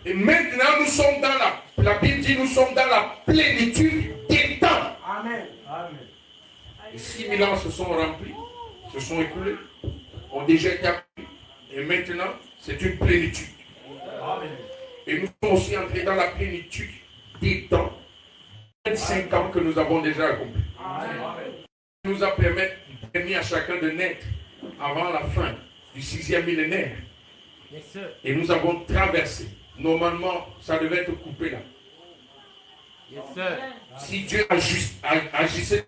Et maintenant, nous sommes dans la Bible dit, nous sommes dans la plénitude des temps. Amen. Amen. Les 6 000 ans se sont remplis, se sont écoulés, ont déjà été accomplis. Et maintenant, c'est une plénitude. Amen. Et nous sommes aussi entrés dans la plénitude des temps. 25 ans que nous avons déjà accomplis. Amen. Nous a permis à chacun de naître avant la fin du 6e millénaire. Yes, sir. Et nous avons traversé. Normalement, ça devait être coupé là. Yes, sir. Si Dieu agissait.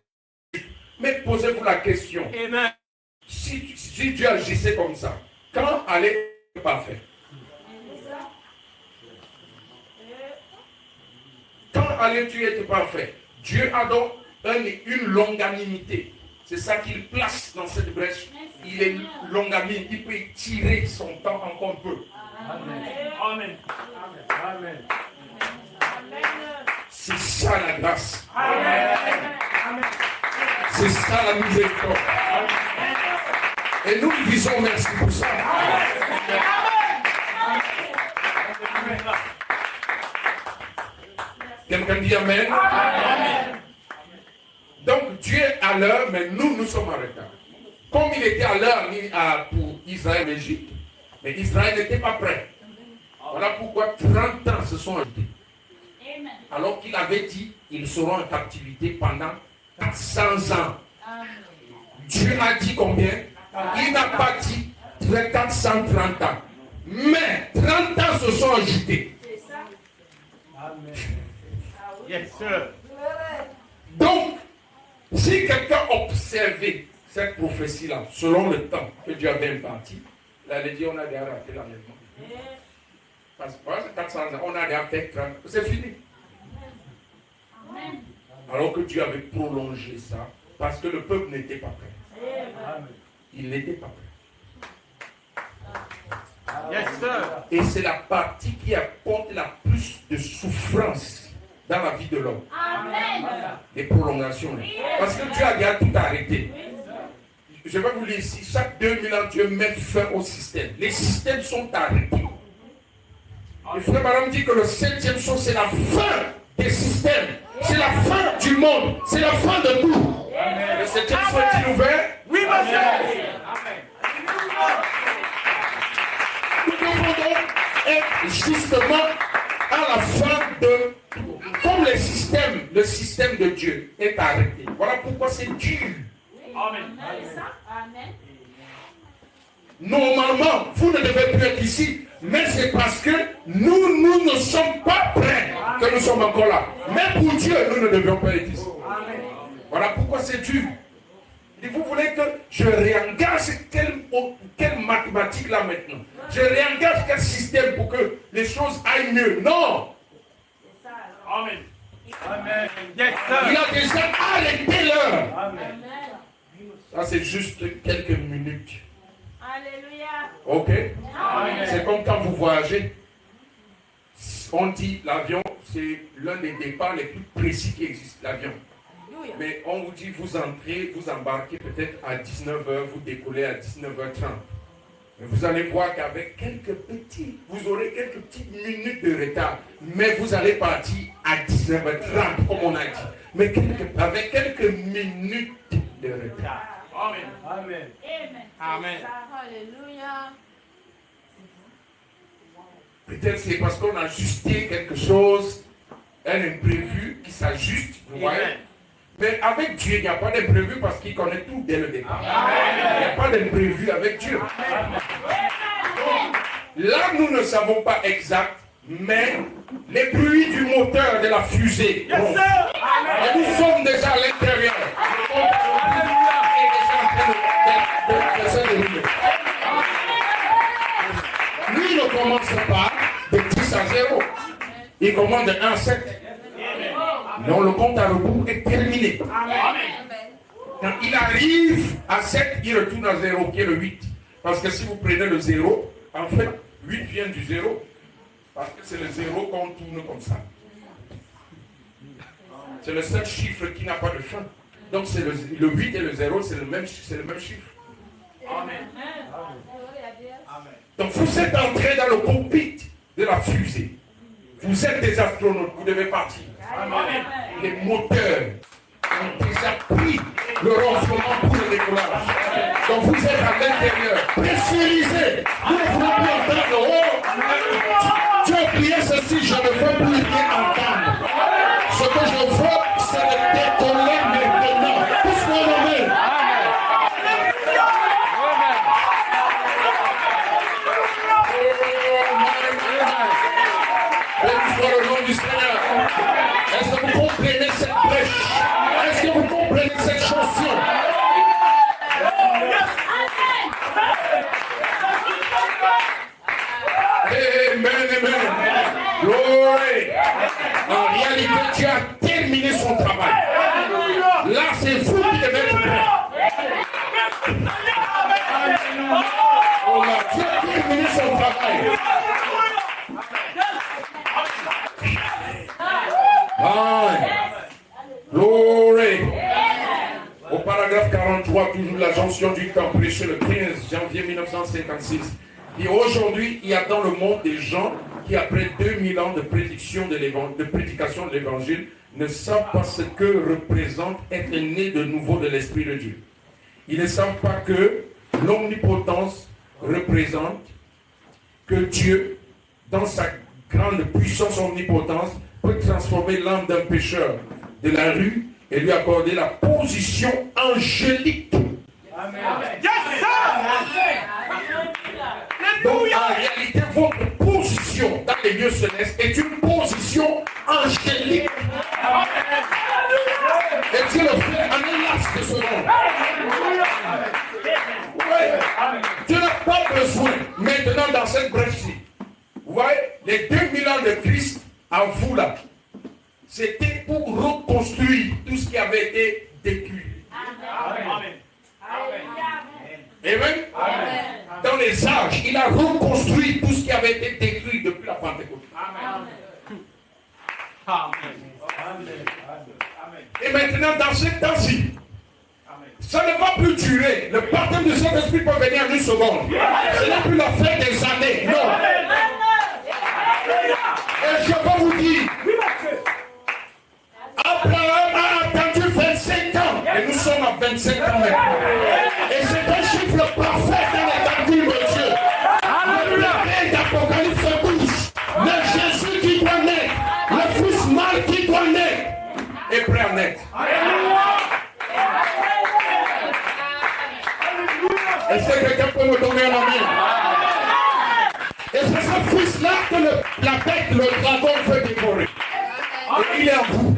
Mais posez-vous la question. Amen. Si Dieu agissait comme ça, quand allait-il parfait? Quand allais-tu être parfait? Dieu a donc une longanimité. C'est ça qu'il place dans cette brèche. Il est longanime. Il peut tirer son temps encore un peu. Amen. Amen. Amen. C'est ça la grâce. Amen. C'est ça la miséricorde. Et nous lui disons merci pour ça. Quelqu'un dit Amen. Amen. Donc Dieu est à l'heure, mais nous sommes en retard. Comme il était à l'heure pour Israël et l'Égypte, mais Israël n'était pas prêt. Voilà pourquoi 30 ans se sont ajoutés. Alors qu'il avait dit qu'ils seront en captivité pendant 400 ans. Dieu a dit combien? Il n'a pas dit 430 ans. Mais 30 ans se sont ajoutés. Amen. Yes, sir. Donc, si quelqu'un observait cette prophétie-là, selon le temps que Dieu avait imparti, là, il dit on a déjà raté la maison. Parce que 400 ans, on a déjà fait 30 ans. C'est fini. Alors que Dieu avait prolongé ça, parce que le peuple n'était pas prêt. Il n'était pas prêt. Yes, sir. Et c'est la partie qui apporte la plus de souffrance dans la vie de l'homme. Les prolongations. Parce que Dieu a déjà tout arrêté. Je vais vous lire ici, chaque 2000 ans, Dieu met fin au système. Les systèmes sont arrêtés. Le frère Madame dit que le 7e jour, c'est la fin des systèmes. C'est la fin du monde. C'est la fin de tout. Le 7e jour est-il ouvert? Oui, monsieur. Nous devons donc être justement à la fin de tout. Comme le système de Dieu est arrêté. Voilà pourquoi c'est dur. Amen. Normalement, vous ne devez plus être ici, mais c'est parce que nous ne sommes pas prêts que nous sommes encore là. Mais pour Dieu, nous ne devions pas être ici. Voilà pourquoi c'est dur. Et vous voulez que je réengage quelle mathématique là maintenant? Je réengage quel système pour que les choses aillent mieux? Non! Amen. Amen. Yes, sir. Il a déjà arrêté l'heure. Amen. Ça, c'est juste quelques minutes. Alléluia. Ok? Amen. C'est comme quand vous voyagez. On dit l'avion, c'est l'un des départs les plus précis qui existent, l'avion. Mais on vous dit, vous entrez, vous embarquez peut-être à 19h, vous décollez à 19h30. Mais vous allez voir qu'avec vous aurez quelques petites minutes de retard. Mais vous allez partir à 19h30, comme on a dit. Mais avec quelques minutes de retard. Amen. Amen. Amen. Alléluia. Peut-être c'est parce qu'on a ajusté quelque chose, un imprévu qui s'ajuste, vous voyez. Mais avec Dieu, il n'y a pas d'imprévu parce qu'il connaît tout dès le départ. Il n'y a pas d'imprévu avec Dieu. Là, nous ne savons pas exact, mais les bruits du moteur de la fusée. Yes, sir. Et nous sommes déjà à l'intérieur. Lui, il ne commence pas de 10 à 0. Il commence de 1 à 7. Non, le compte à rebours est terminé. Quand il arrive à 7, il retourne à 0, qui est le 8. Parce que si vous prenez le 0, en fait, 8 vient du 0. Parce que c'est le 0 qu'on tourne comme ça. C'est le seul chiffre qui n'a pas de fin. Donc c'est le 8 et le 0, c'est le même chiffre. Amen. Donc vous êtes entré dans le cockpit de la fusée. Vous êtes des astronautes, vous devez partir. Amen. Les moteurs ont déjà pris le renflement pour le décollage. Donc vous êtes à l'intérieur, pressurisé. Vous ne pouvez plus entendre. Oh, tu as prié ceci, je ne veux plus rien entendre. Ce que je veux, c'est de décoller maintenant. Tous mon nom. Béni le nom du Seigneur. Est-ce que vous comprenez cette brèche? Est-ce que vous comprenez cette chanson? Amen, amen. Glory. En réalité, Dieu a terminé son travail. Là, c'est vous qui devez être prêts. Oh là, Dieu a terminé son travail. Amen. Glory. Au paragraphe 43, toujours la jonction du temps, prêché le 15 janvier 1956. Et aujourd'hui, il y a dans le monde des gens qui, après 2000 ans de prédication de l'évangile, ne savent pas ce que représente être né de nouveau de l'Esprit de Dieu. Ils ne savent pas que l'omnipotence représente que Dieu, dans sa grande puissance omnipotence, peut transformer l'âme d'un pécheur de la rue et lui accorder la position angélique. Amen. Yes, sir. Donc en réalité, votre position dans les lieux célestes est une position angélique. Et Dieu le fait en un laps de seconde. Oui. Dieu n'a pas besoin maintenant dans cette brèche-ci. Vous voyez, les 2000 ans de Christ à vous là, c'était pour reconstruire tout ce qui avait été détruit. Amen. Amen. Amen. Dans les âges, il a reconstruit tout ce qui avait été détruit depuis la Pentecôte. Amen. Amen. Et maintenant, dans ce temps-ci, ça ne va plus durer. Le baptême du Saint-Esprit peut venir en une seconde. Ce n'est plus la fin des années. Non. Et je peux vous dire, Abraham a attendu 25 ans. Et nous sommes à 25 ans maintenant. Et c'est un chiffre parfait dans l'étendue de Dieu. Le d'Apocalypse 12. Le Jésus qui doit naître. Le fils mâle qui doit naître. Est prêt à naître. Est-ce que quelqu'un peut me donner un amen? Et c'est ce fils-là que la bête, le dragon veut dévorer. Et il est en vous.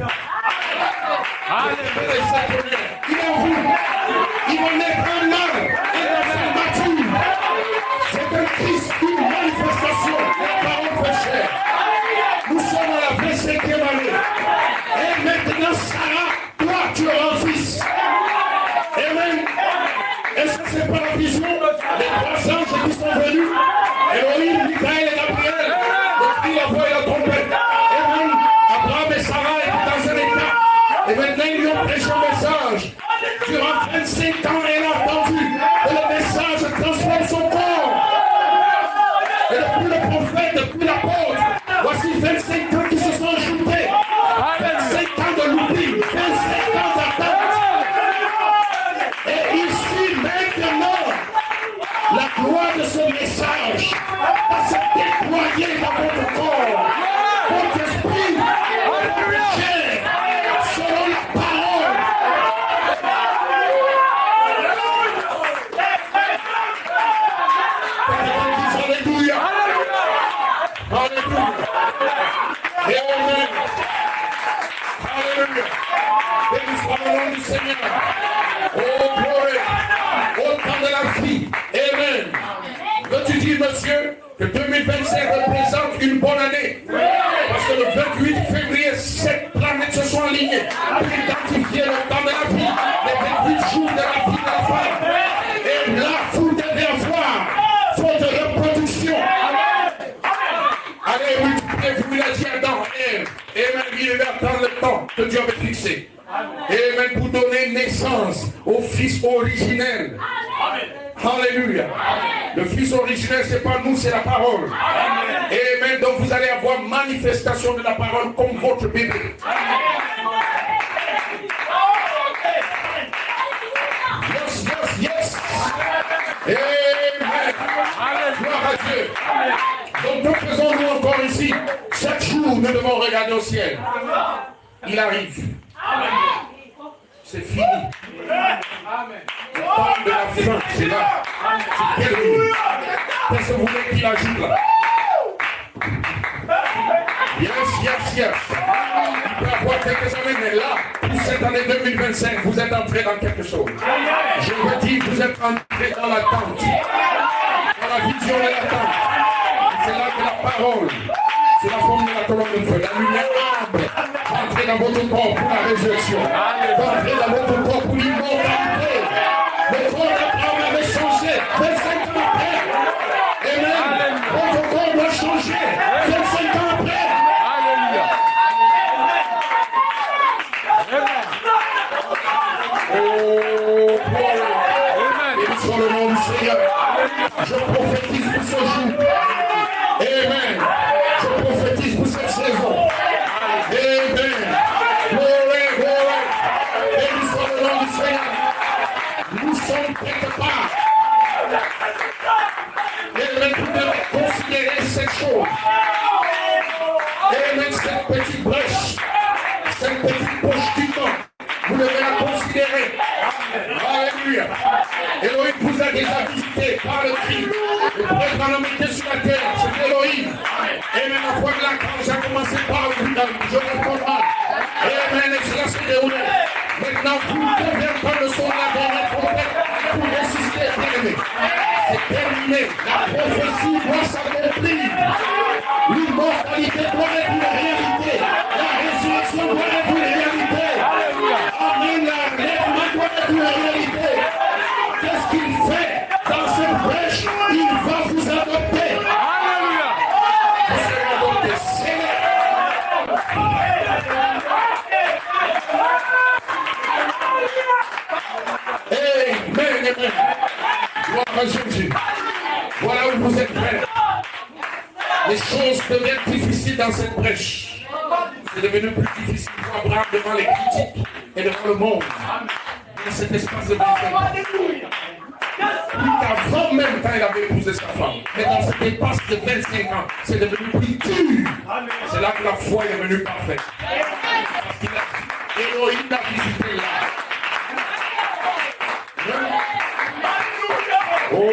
Il est en vous. Il va naître un homme, un enfant mature. C'est un Christ, une manifestation. La parole fait chair. Nous sommes à la 25e année. Et ceux qui sont venus. Elohim, Michael et Gabriel. Depuis la voix et la trompette. Amen. Abraham et Sarah étaient dans un état. Et maintenant, ils lui ont prêché un message. Durant 25 ans, elle a entendu. Et le message transforme son corps. Et depuis le prophète, depuis l'apôtre, voici 25 ans qui se sont ajoutés. 25 ans de l'oubli. 25 ans d'attente. Et ici, maintenant, la gloire de ce message va se déployer dans votre corps, votre esprit, votre chair, selon la parole. Alléluia. Alléluia. Et amen. Alléluia. Béni soit le nom du Seigneur. Oh, gloire. Au temps de la vie. Amen. Veux-tu dire, monsieur, que 2025 représente une bonne année? Parce que le 28 février, 7 planètes se sont alignées pour identifier le temps de la vie, les 28 jours de la vie de la femme. Et là, vous devez avoir faute de reproduction. Allez, multipliez, vous l'a dit Adam. Amen. Il devait attendre le temps que Dieu avait fixé. Amen. Pour donner naissance au Fils originel. Alléluia. Le Fils originel, ce n'est pas nous, c'est la parole. Amen. Donc vous allez avoir manifestation de la parole comme votre bébé. Yes, yes, yes. Amen. Gloire à Dieu. Donc que faisons-nous encore ici? Chaque jour, nous devons regarder au ciel. Il arrive. C'est fini. Le temps de la fin, c'est là. C'est terminé. Qu'est-ce que vous voulez qu'il ajoute là? Yes, yes, yes. Il peut avoir quelques années, mais là, pour cette année 2025, vous êtes entré dans quelque chose. Je vous dis, vous êtes entré dans l'attente. Dans la vision de l'attente. C'est là que la parole, c'est la forme de la colonne de feu, la lumière arbre. Entrez dans votre corps pour la résurrection. Entrez dans votre corps pour l'immortalité. Le corps d'Abraham avait changé 25 ans après. Amen. Votre corps doit changer 25 ans après. Alléluia. Oh, gloire. Et sur le nom du Seigneur, je prophétise pour ce jour. Amen. Je prophétise pour cette saison. Amen. Gloire, gloire. Et nous sommes le nom du Seigneur. Nous sommes quelque part. Amen. Vous devez considérer cette chose. Amen. Cette petite brèche. Cette petite poche du temps. Vous devez la considérer. Alléluia. Elohim vous a déjà visité par le cri. Le prêtre en a mis sur la terre. C'est Elohim. Amen. La fois de là, quand j'ai commencé par le village, je me comprends. Amen. Et cela s'est déroulé. Maintenant, vous ne devez pas le son de la dernière trompette pour ressusciter, bien-aimé. C'est terminé. La prophétie doit s'accomplir. L'immortalité doit être une réalité. La résurrection doit être une réalité. Amen. L'enlèvement doit être une réalité. Qu'est-ce qu'il fait dans cette brèche? Il va vous adopter. Alléluia. Vous serez adoptés. Seigneur. Amen. Amen. Gloire à Jésus. Voilà où vous êtes prêts. Les choses deviennent difficiles dans cette brèche. C'est devenu plus difficile pour Abraham devant les critiques et devant le monde. Dans cet espace de 25 ans. Plus qu'avant même quand il avait épousé sa femme. Mais dans cet espace de 25 ans, c'est devenu plus dur. C'est là que la foi est venue parfaite. Parce qu'il a Elohim l'a visité là. Oh,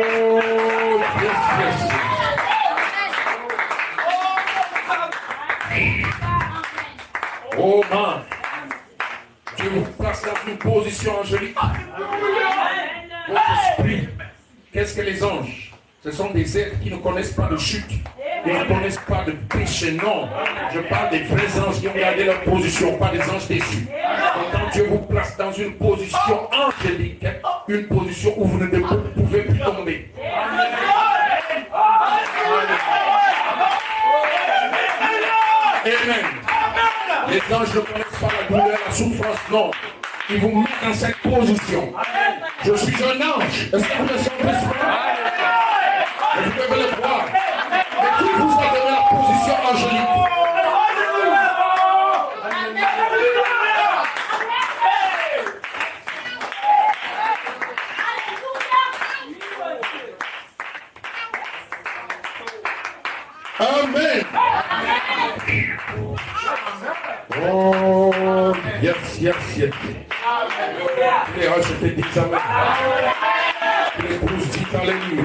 yes, yes. Oh man, Dieu vous place dans une position angélique. Votre esprit, qu'est-ce que les anges? Ce sont des êtres qui ne connaissent pas de chute, qui ne connaissent pas de péché. Non, je parle des vrais anges qui ont gardé leur position, pas des anges déçus. Donc quand Dieu vous place dans une position angélique, une position où vous ne pouvez plus tomber. anges ne connaissent pas la douleur, la souffrance, non. Ils vous mettent dans cette position. Je suis un ange. Est-ce que vous ne sentez pas? Vous devez le voir. Mais qui vous a donné la position angélique? Amen. Oh, yes, yes, yes. Les roches étaient dites amen. Les brouses dites alléluia.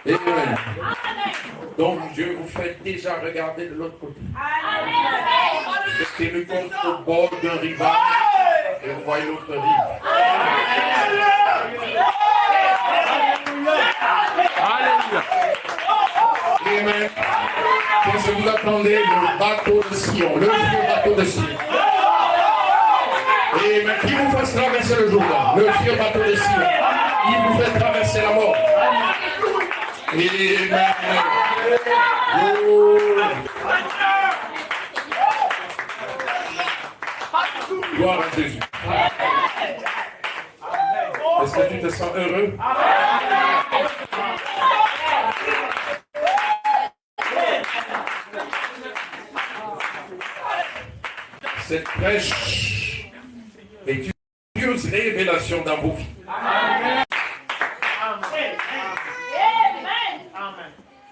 Amen. Donc Dieu vous fait déjà regarder de l'autre côté. Vous êtes tenu compte au bord d'un rivage et vous voyez l'autre rive. Alléluia. Amen. Qu'est-ce que vous attendez? Le bateau de Sion, le vieux bateau de Sion. Amen. Qui vous fasse traverser le Jourdain? Le vieux bateau de Sion. Il vous fait traverser la mort. Amen. Oh. Gloire à Jésus. Est-ce que tu te sens heureux? Cette prêche est une curieuse révélation dans vos vies. Amen.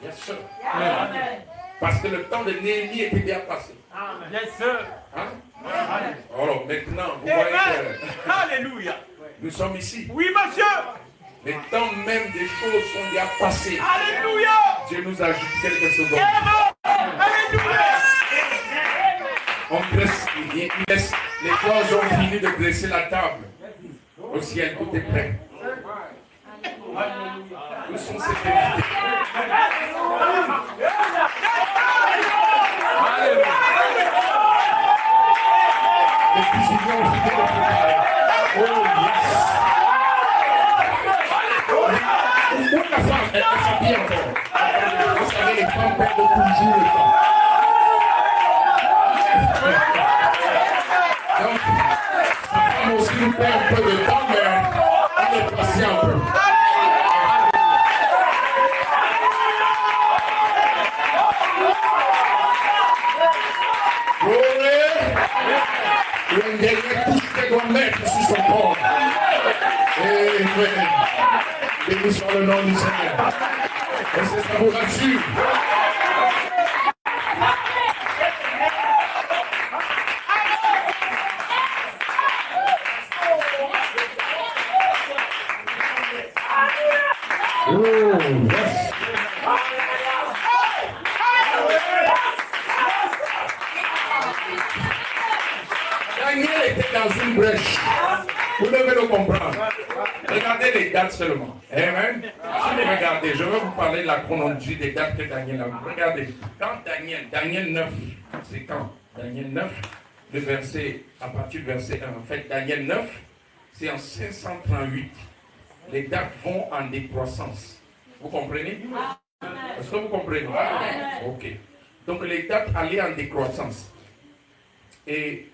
Bien sûr. Amen. Parce que le temps de Néhémie était bien passé. Yes, sir. Hein? Alors maintenant, vous voyez que Alléluia. nous sommes ici. Oui, monsieur. Mais tant même des choses sont déjà passées. Alléluia. Dieu nous ajoute quelques secondes. Alléluia. On dresse, les anges ont fini de dresser la table. Au ciel, tout est prêt. Où sont ces invités? Les cuisiniers ont fini de préparer. Oh yes! Où la femme, elle s'habille encore. Vous savez, les femmes perdent toujours le temps. Donc, sa femme aussi nous perd un peu de temps, mais on est patient un peu. Il y a une dernière couche qu'elle doit mettre sur son corps. Amen. Béni soit le nom du Seigneur. Et c'est ça vous rassure. Oh, yes. Daniel était dans une brèche. Vous devez le comprendre. Regardez les dates seulement. Amen. Si vous regardez, je vais vous parler de la chronologie des dates que Daniel a vues. Regardez. Quand Daniel 9, c'est quand? Daniel 9, le verset, à partir du verset 1. En fait, Daniel 9, c'est en 538. Les dates vont en décroissance. Vous comprenez? Est-ce que vous comprenez? Ok. Donc les dates allaient en décroissance. Et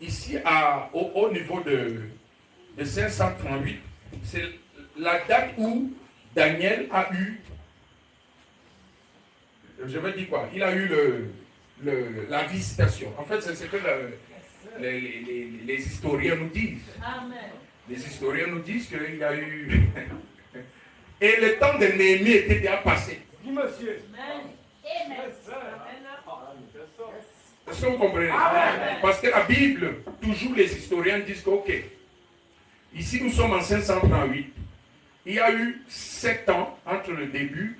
ici, au niveau de 538, c'est la date où Daniel a eu, je vais dire quoi, il a eu la visitation. En fait, c'est ce que les historiens nous disent. Amen. Les historiens nous disent qu'il y a eu... Et le temps de Néhémie était déjà passé. Oui, monsieur. Amen. Est-ce que vous comprenez? Amen. Parce que la Bible, toujours les historiens disent que, ok, ici nous sommes en 538. Il y a eu 7 ans entre le début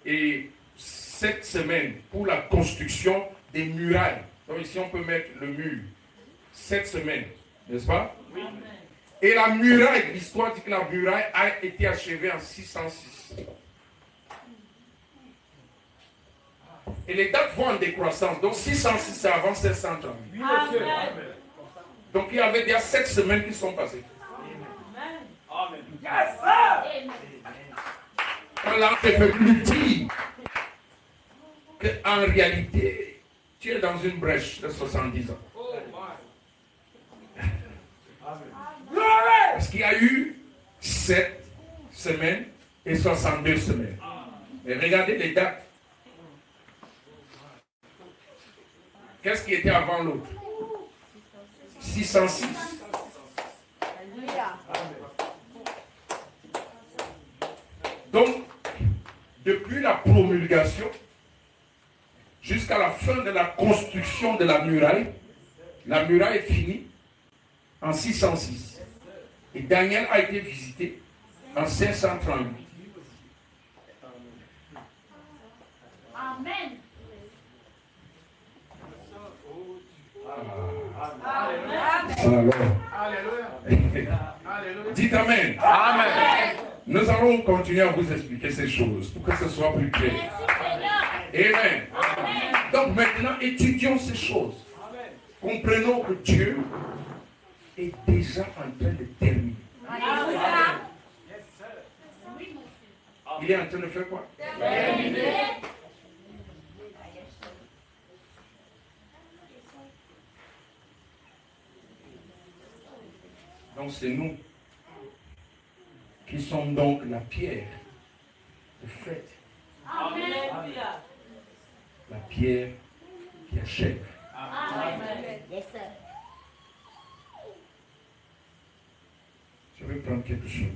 et 7 semaines pour la construction des murailles. Donc ici on peut mettre le mur. 7 semaines, n'est-ce pas? Oui. Et la muraille, l'histoire dit que la muraille a été achevée en 606. Et les dates vont en décroissance. Donc 606 c'est avant 738. Oui, monsieur. Donc il y avait déjà 7 semaines qui sont passées. Amen. Yes, sir. Allah te fait plus dire qu'en réalité, tu es dans une brèche de 70 ans. Parce qu'il y a eu 7 semaines et 62 semaines. Mais regardez les dates. Qu'est-ce qui était avant l'autre? 606. Donc, depuis la promulgation jusqu'à la fin de la construction de la muraille est finie en 606. Et Daniel a été visité en 538. Amen. Alors, dites Amen. Amen. Nous allons continuer à vous expliquer ces choses pour que ce soit plus clair. Amen. Donc maintenant, étudions ces choses. Comprenons que Dieu est déjà en train de terminer. Il est en train de faire quoi? Terminer. Donc c'est nous qui sommes donc la pierre de fête. Amen. La pierre qui achève. Amen. Yes, sir. Je vais prendre quelque chose.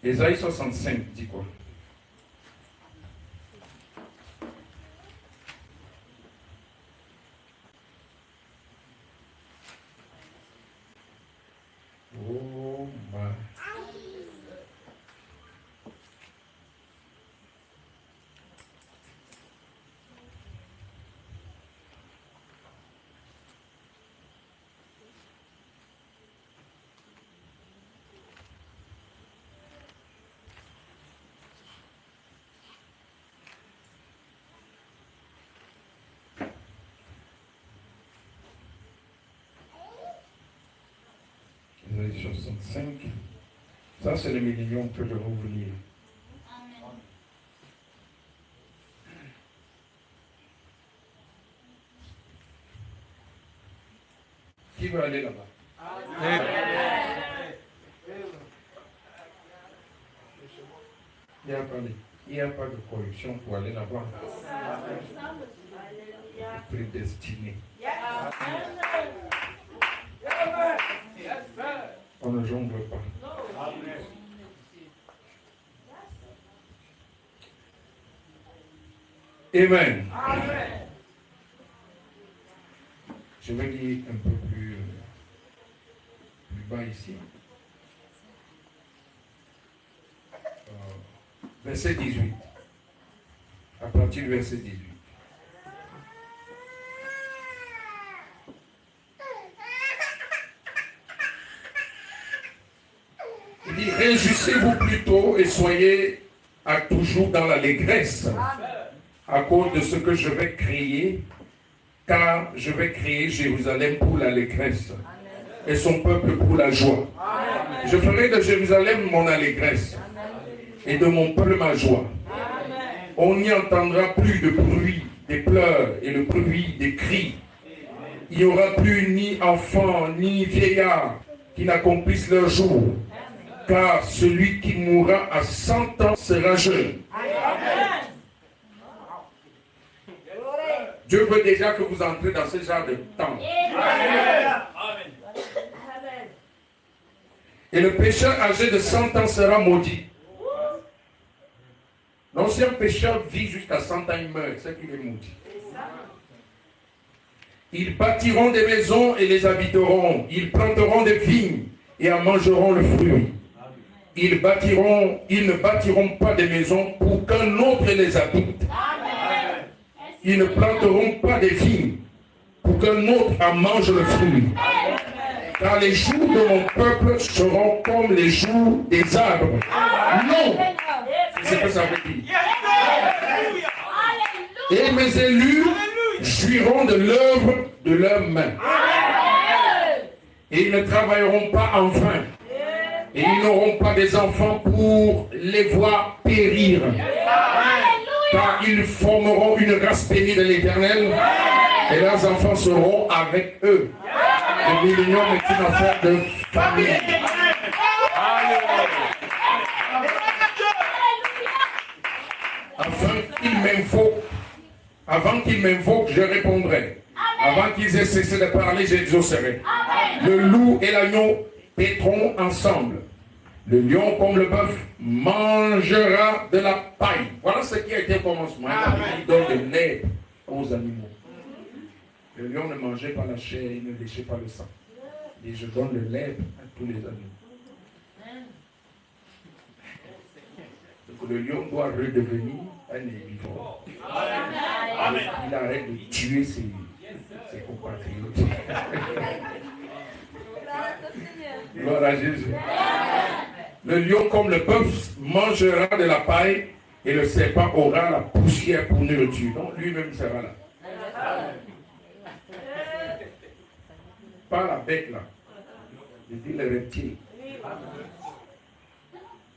Ésaïe 65 dit quoi? Oh my. Ésaïe 65. Ça, c'est le millénium que je vais vous lire. Amen. Qui veut aller là-bas? Il n'y a pas de corruption pour aller là-bas. Prédestiné. On ne jongle pas. Amen. Je vais lire un peu plus bas ici. Verset 18. À partir du verset 18. Il dit, réjouissez-vous plutôt et soyez à toujours dans l'allégresse à cause de ce que je vais créer, car je vais créer Jérusalem pour l'allégresse et son peuple pour la joie. Je ferai de Jérusalem mon allégresse et de mon peuple ma joie. On n'y entendra plus de bruit des pleurs et le bruit des cris. Il n'y aura plus ni enfants ni vieillards qui n'accomplissent leur jour, car celui qui mourra à 100 ans sera jeune. Dieu veut déjà que vous entrez dans ce genre de temps. Et le pécheur âgé de 100 ans sera maudit. Donc si un pécheur vit jusqu'à 100 ans, il meurt, c'est qu'il est maudit. Ils bâtiront des maisons et les habiteront. Ils planteront des vignes et en mangeront le fruit. Ils ne bâtiront pas des maisons pour qu'un autre les habite. Ils ne planteront pas des vignes pour qu'un autre en mange le fruit. Car les jours de mon peuple seront comme les jours des arbres. Non, c'est ce que ça veut dire. Et mes élus jouiront de l'œuvre de leurs mains. Et ils ne travailleront pas en vain. Et ils n'auront pas des enfants pour les voir périr. Car ils formeront une race bénie de l'Éternel. Et leurs enfants seront avec eux. Le millénium est une affaire de famille. Avant qu'ils m'invoquent, je répondrai. Avant qu'ils aient cessé de parler, j'exaucerai. Le loup et l'agneau paîtront ensemble. Le lion, comme le bœuf, mangera de la paille. Voilà ce qui a été au commencement. Il donne de l'herbe aux animaux. Le lion ne mangeait pas la chair, il ne léchait pas le sang. Et je donne le lait à tous les animaux. Donc le lion doit redevenir un herbivore. Il arrête de tuer ses compatriotes. Gloire à Jésus. Le lion, comme le bœuf, mangera de la paille et le serpent aura la poussière pour nourriture. Donc lui-même sera là. Pas la bête là. Je dis le reptile.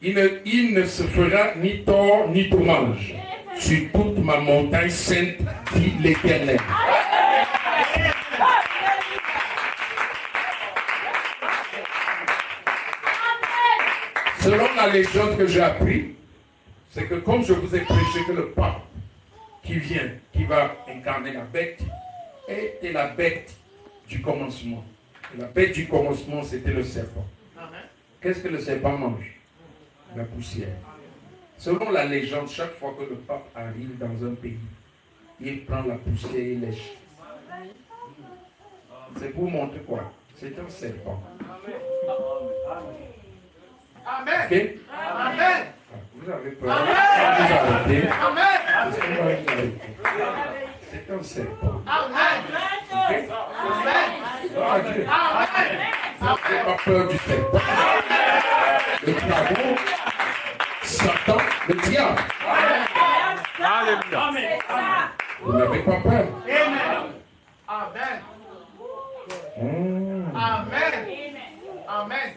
Il ne se fera ni tort ni dommage sur toute ma montagne sainte, dit l'Éternel. Selon la légende que j'ai appris, c'est que comme je vous ai prêché que le pape qui vient, qui va incarner la bête, était la bête du commencement. Et la bête du commencement, c'était le serpent. Qu'est-ce que le serpent mange? La poussière. Selon la légende, chaque fois que le pape arrive dans un pays, il prend la poussière et lèche. C'est pour montrer quoi? C'est un serpent. Amen. Ok? Amen. Vous avez peur? Amen. Vous arrêtez? Amen. C'est un serpent. Amen. Ok? Gloire à Dieu. Amen. N'avez pas peur du serpent. Le dragon, Satan, le diable. Alléluia. Vous n'avez pas peur. Amen. Mmh. Amen. Amen.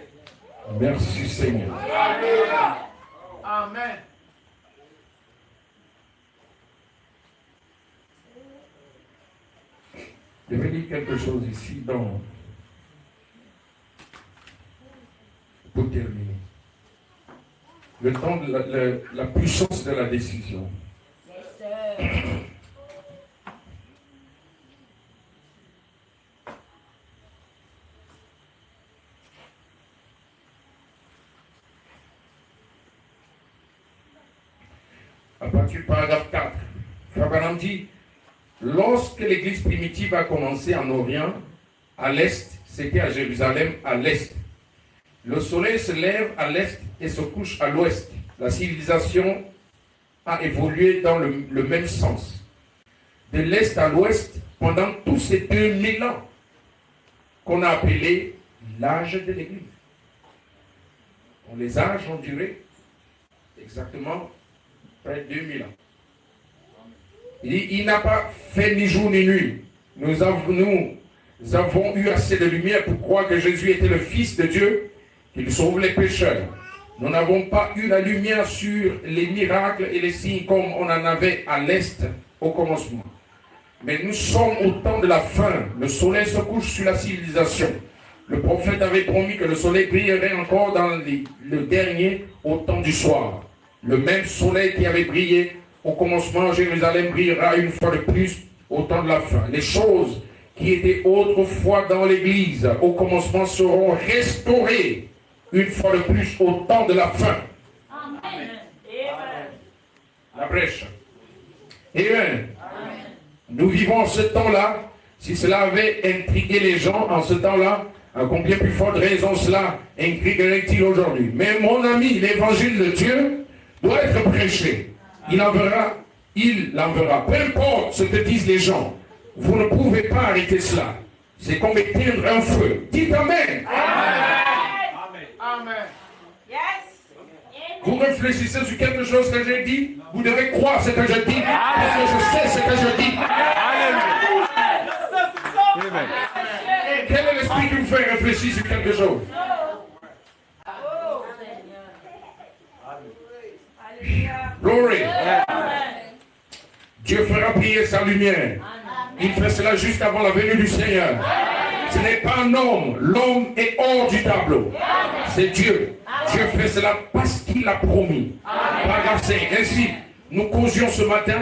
Merci Seigneur. Amen. Je vais dire quelque chose ici pour terminer. Le temps de la puissance de la décision. À partir du paragraphe 4, Frère Branham dit, lorsque l'église primitive a commencé en Orient, à l'est, c'était à Jérusalem, à l'est. Le soleil se lève à l'est et se couche à l'ouest. La civilisation a évolué dans le même sens. De l'est à l'ouest, pendant tous ces 2000 ans, qu'on a appelé l'âge de l'église. Les âges ont duré exactement près de 2000 ans. Il n'a pas fait ni jour ni nuit. Nous avons eu assez de lumière pour croire que Jésus était le Fils de Dieu, qu'il sauve les pécheurs. Nous n'avons pas eu la lumière sur les miracles et les signes comme on en avait à l'Est au commencement. Mais nous sommes au temps de la fin. Le soleil se couche sur la civilisation. Le prophète avait promis que le soleil brillerait encore dans le dernier au temps du soir. Le même soleil qui avait brillé au commencement, Jérusalem brillera une fois de plus au temps de la fin. Les choses qui étaient autrefois dans l'église au commencement seront restaurées une fois de plus au temps de la fin. Amen. La brèche. Amen. Nous vivons en ce temps-là. Si cela avait intrigué les gens en ce temps-là, à combien plus forte raison cela intriguerait-il aujourd'hui? Mais mon ami, l'évangile de Dieu doit être prêché. Il l'enverra. Peu importe ce que disent les gens, vous ne pouvez pas arrêter cela. C'est comme éteindre un feu. Dites Amen. Amen. Vous réfléchissez sur quelque chose que j'ai dit, vous devez croire ce que je dis, parce que je sais ce que je dis. Quel est l'esprit qui vous fait réfléchir sur quelque chose? briller sa lumière. Il fait cela juste avant la venue du Seigneur. Ce n'est pas un homme. L'homme est hors du tableau. C'est Dieu. Dieu fait cela parce qu'il a promis. Paragraphe 5. Ainsi, nous causions ce matin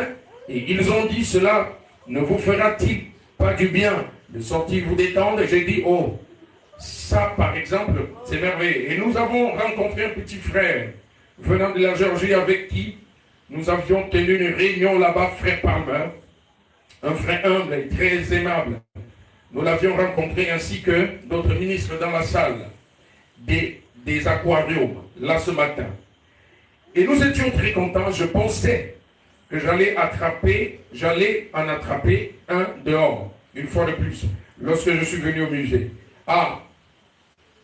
et ils ont dit cela ne vous fera-t-il pas du bien de sortir vous détendre? Et j'ai dit, oh, ça par exemple, c'est merveilleux. Et nous avons rencontré un petit frère venant de la Géorgie avec qui nous avions tenu une réunion là-bas, frère Palmer, un frère humble et très aimable. Nous l'avions rencontré ainsi que notre ministre dans la salle des aquariums, là ce matin. Et nous étions très contents. Je pensais que j'allais en attraper un dehors, une fois de plus, lorsque je suis venu au musée. Ah,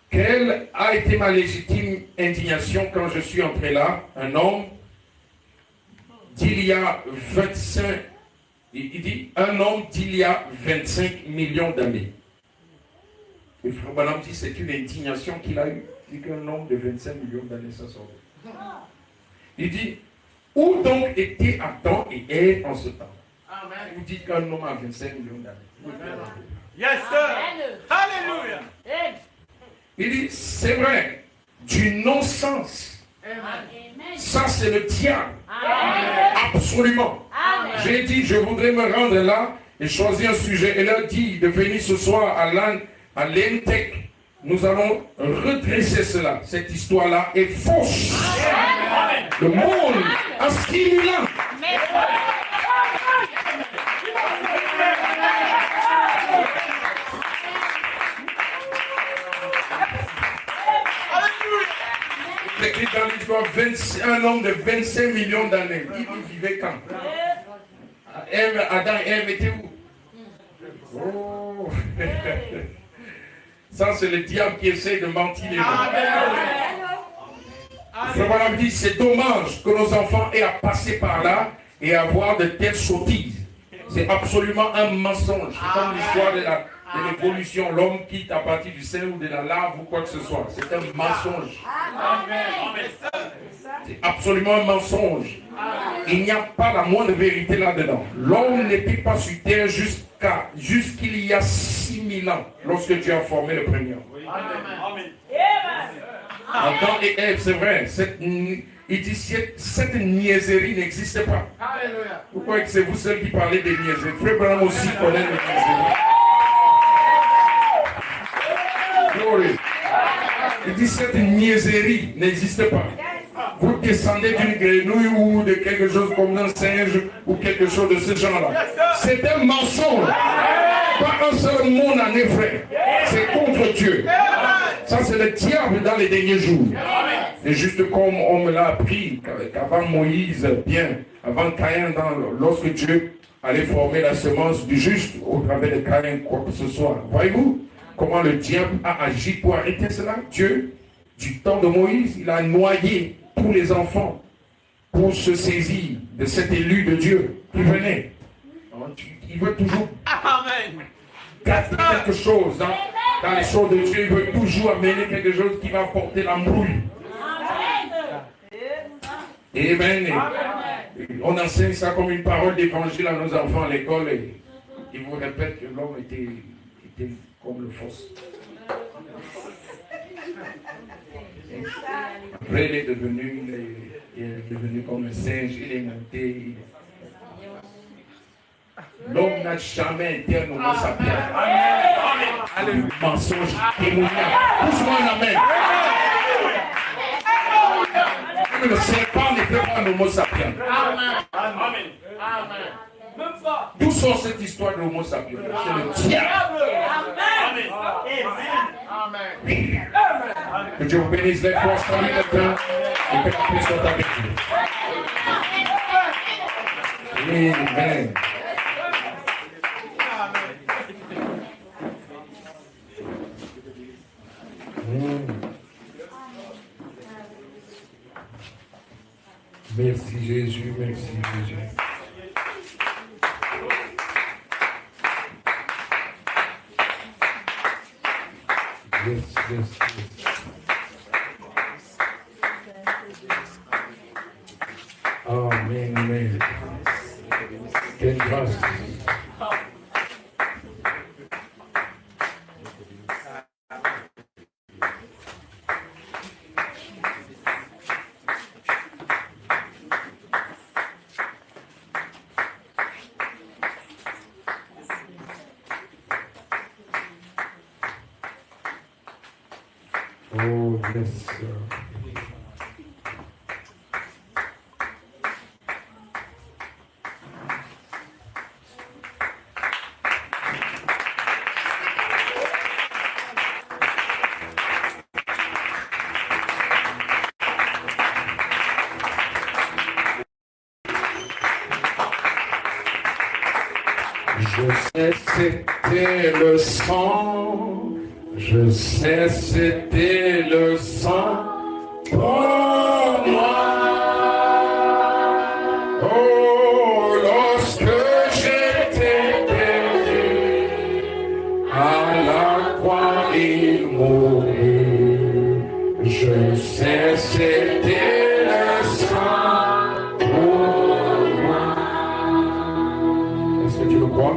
quelle a été ma légitime indignation quand je suis entré là, un homme d'il y a 25, il dit, un homme d'il y a 25 millions d'années. Et Frère Branham dit, c'est une indignation qu'il a eue. Il dit qu'un homme de 25 millions d'années s'en sort. Il dit, où donc était Adam et Ève en ce temps? Amen. Vous dites qu'un homme a 25 millions d'années. Yes, sir. Alléluia. Il dit, c'est vrai, du non-sens. Amen. Ça, c'est le diable. Absolument. Amen. J'ai dit, je voudrais me rendre là et choisir un sujet. Et leur dit de venir ce soir à l'Entech. Nous allons redresser cela. Cette histoire-là est fausse. Amen. Le monde a ce qu'il a. C'est écrit dans l'histoire, un homme de 25 millions d'années. Il vivait quand? Adam et Ève étaient où? Oh. Ça, c'est le diable qui essaie de mentir les gens. Frère Branham dit, c'est dommage que nos enfants aient à passer par là et à voir de telles sottises. C'est absolument un mensonge. C'est comme l'histoire de l'évolution. L'homme quitte à partir du sein ou de la lave ou quoi que ce soit. C'est un mensonge. C'est absolument un mensonge. Il n'y a pas la moindre vérité là-dedans. L'homme n'était pas sur terre jusqu'il y a 6000 ans, lorsque Dieu a formé le premier homme. Adam et Ève, c'est vrai. Il dit cette niaiserie n'existe pas. Alléluia. Pourquoi c'est vous seuls qui parlez des niaiseries? Frère Branham aussi connaît les niaiseries. Glory. Il dit cette niaiserie n'existe pas. Vous descendez d'une grenouille ou de quelque chose comme un singe ou quelque chose de ce genre-là. C'est un mensonge. Pas un seul mot n'en est vrai. C'est contre Dieu. Ça, c'est le diable dans les derniers jours. C'est juste comme on me l'a appris qu'avant Moïse, bien, avant Caïn, lorsque Dieu allait former la semence du juste au travers de Caïn, quoi que ce soit. Voyez-vous comment le diable a agi pour arrêter cela? Dieu, du temps de Moïse, il a noyé tous les enfants pour se saisir de cet élu de Dieu qui venait. Il veut toujours gâter quelque chose dans les choses de Dieu. Il veut toujours amener quelque chose qui va apporter la mouille. Amen. On enseigne ça comme une parole d'évangile à nos enfants à l'école et ils vous répètent que l'homme était comme le fausse. Après, il est devenu comme un singe, il est monté. L'homme n'a jamais été un homo sapiens. Amen. Mensonge démoniaque. Pousse-moi un amen. Le serpent n'était pas un homo sapiens. Amen. D'où sort cette histoire de l'homo sapiens? C'est le diable. Amen. Que Dieu vous bénisse. Les forces salut quelqu'un et que la paix soit avec vous. Amen. Merci Jésus, merci Jésus. Yes. Amen. Quelle grâce. Oh, yes. Je sais c'était le sang, je sais c'était le sang pour moi. Oh, lorsque j'étais perdu, à la croix il mourut. Je sais c'était le sang pour moi. Est-ce que tu le crois?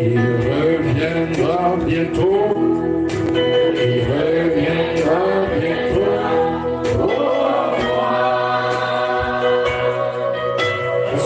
Il reviendra bientôt. Il reviendra bientôt. Oh, moi. Je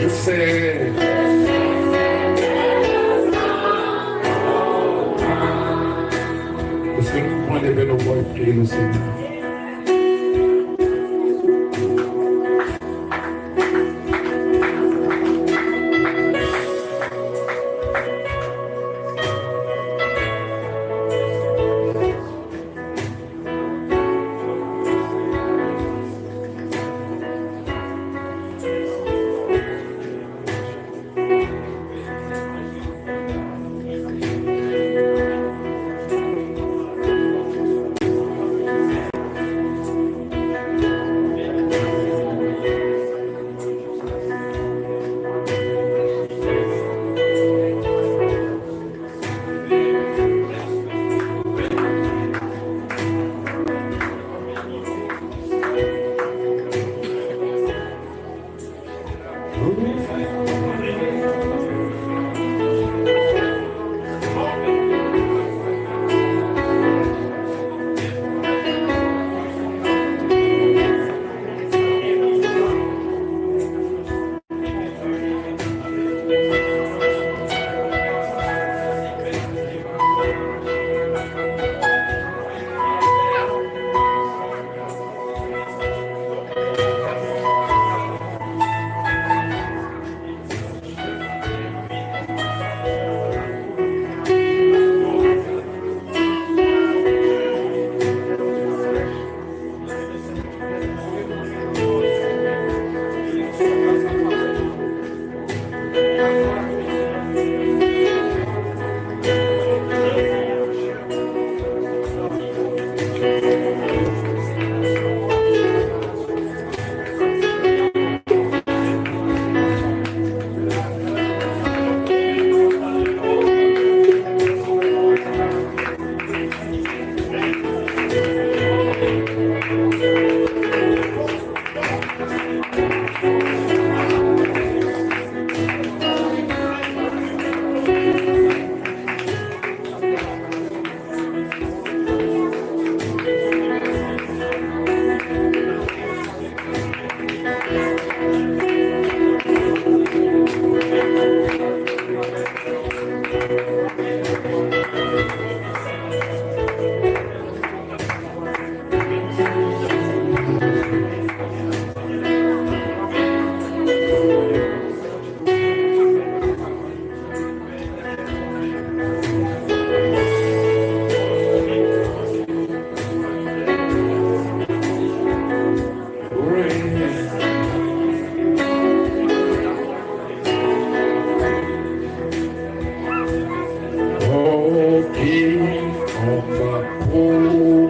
serai. Est-ce que nous pouvons lever nos voix et prier le Seigneur?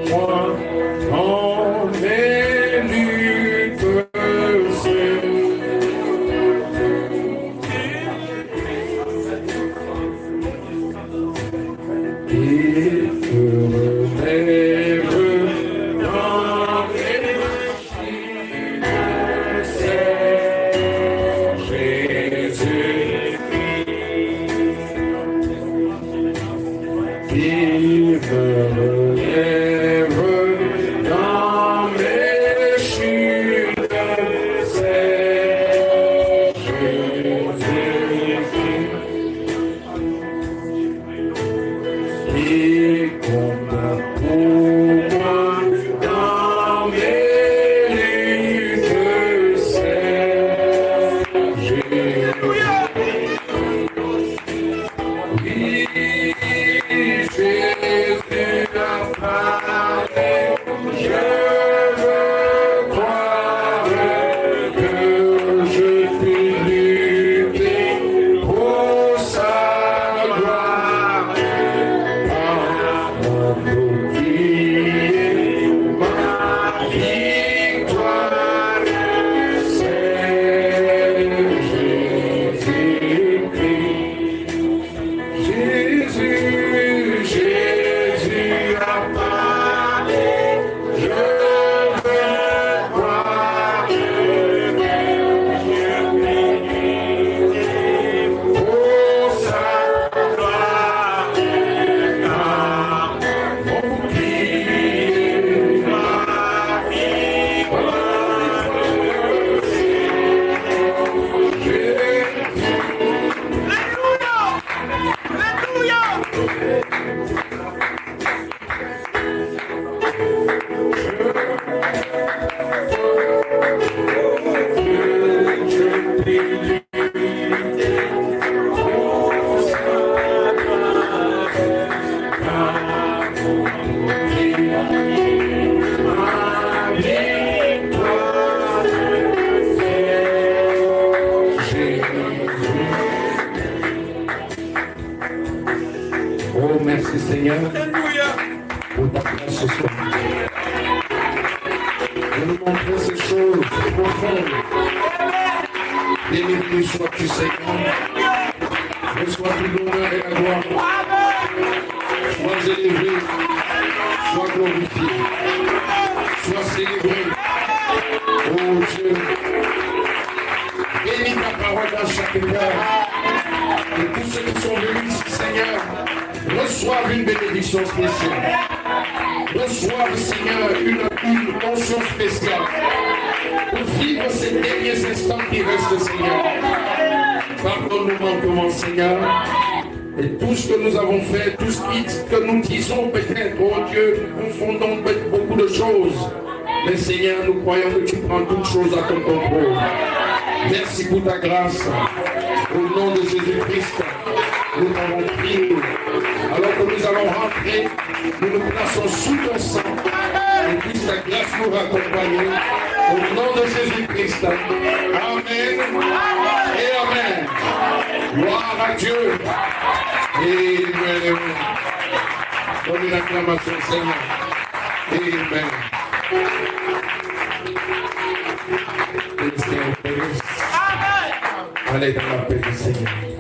moi dans mes luttes. Il te relève dans mes luttes, c'est Jésus. Il me relève dans mes chutes, c'est Jésus. Il combat pour moi dans mes luttes, c'est Jésus. Oui, Jésus a parlé, je veux croire que je puis lutter pour sa gloire. Applaudis ma victoire, c'est Jésus-Christ. Jésus a parlé, je veux croire que je peux lutter pour sa gloire. Oubliez ma Oh, merci Seigneur pour ta grâce ce soir. De nous montrer ces choses profondes. Béni sois-tu Seigneur. Reçois-tu l'honneur et la gloire. Sois élevé, sois glorifié, sois célébré. Oh Dieu, bénis ta parole dans chaque cœur. Et tous ceux qui sont venus ici, Seigneur, reçoivent une bénédiction spéciale. Reçoivent, Seigneur, une mention spéciale pour vivre ces derniers instants qui restent, Seigneur. Pardonne-nous manquements, Seigneur. Et tout ce que nous avons fait, tout ce que nous disons peut-être, oh Dieu, nous confondons beaucoup de choses. Mais Seigneur, nous croyons que tu prends toutes choses à ton contrôle. Merci pour ta grâce. Au nom de Jésus-Christ, nous t'avons prié. Alors que nous allons rentrer, nous nous plaçons sous ton sang. Et puisse ta grâce nous raccompagner. Au nom de Jésus-Christ. Amen. Et Amen. Gloire à Dieu. Amen. Donnez l'acclamation, Seigneur. Amen. Allez dans la paix du Seigneur.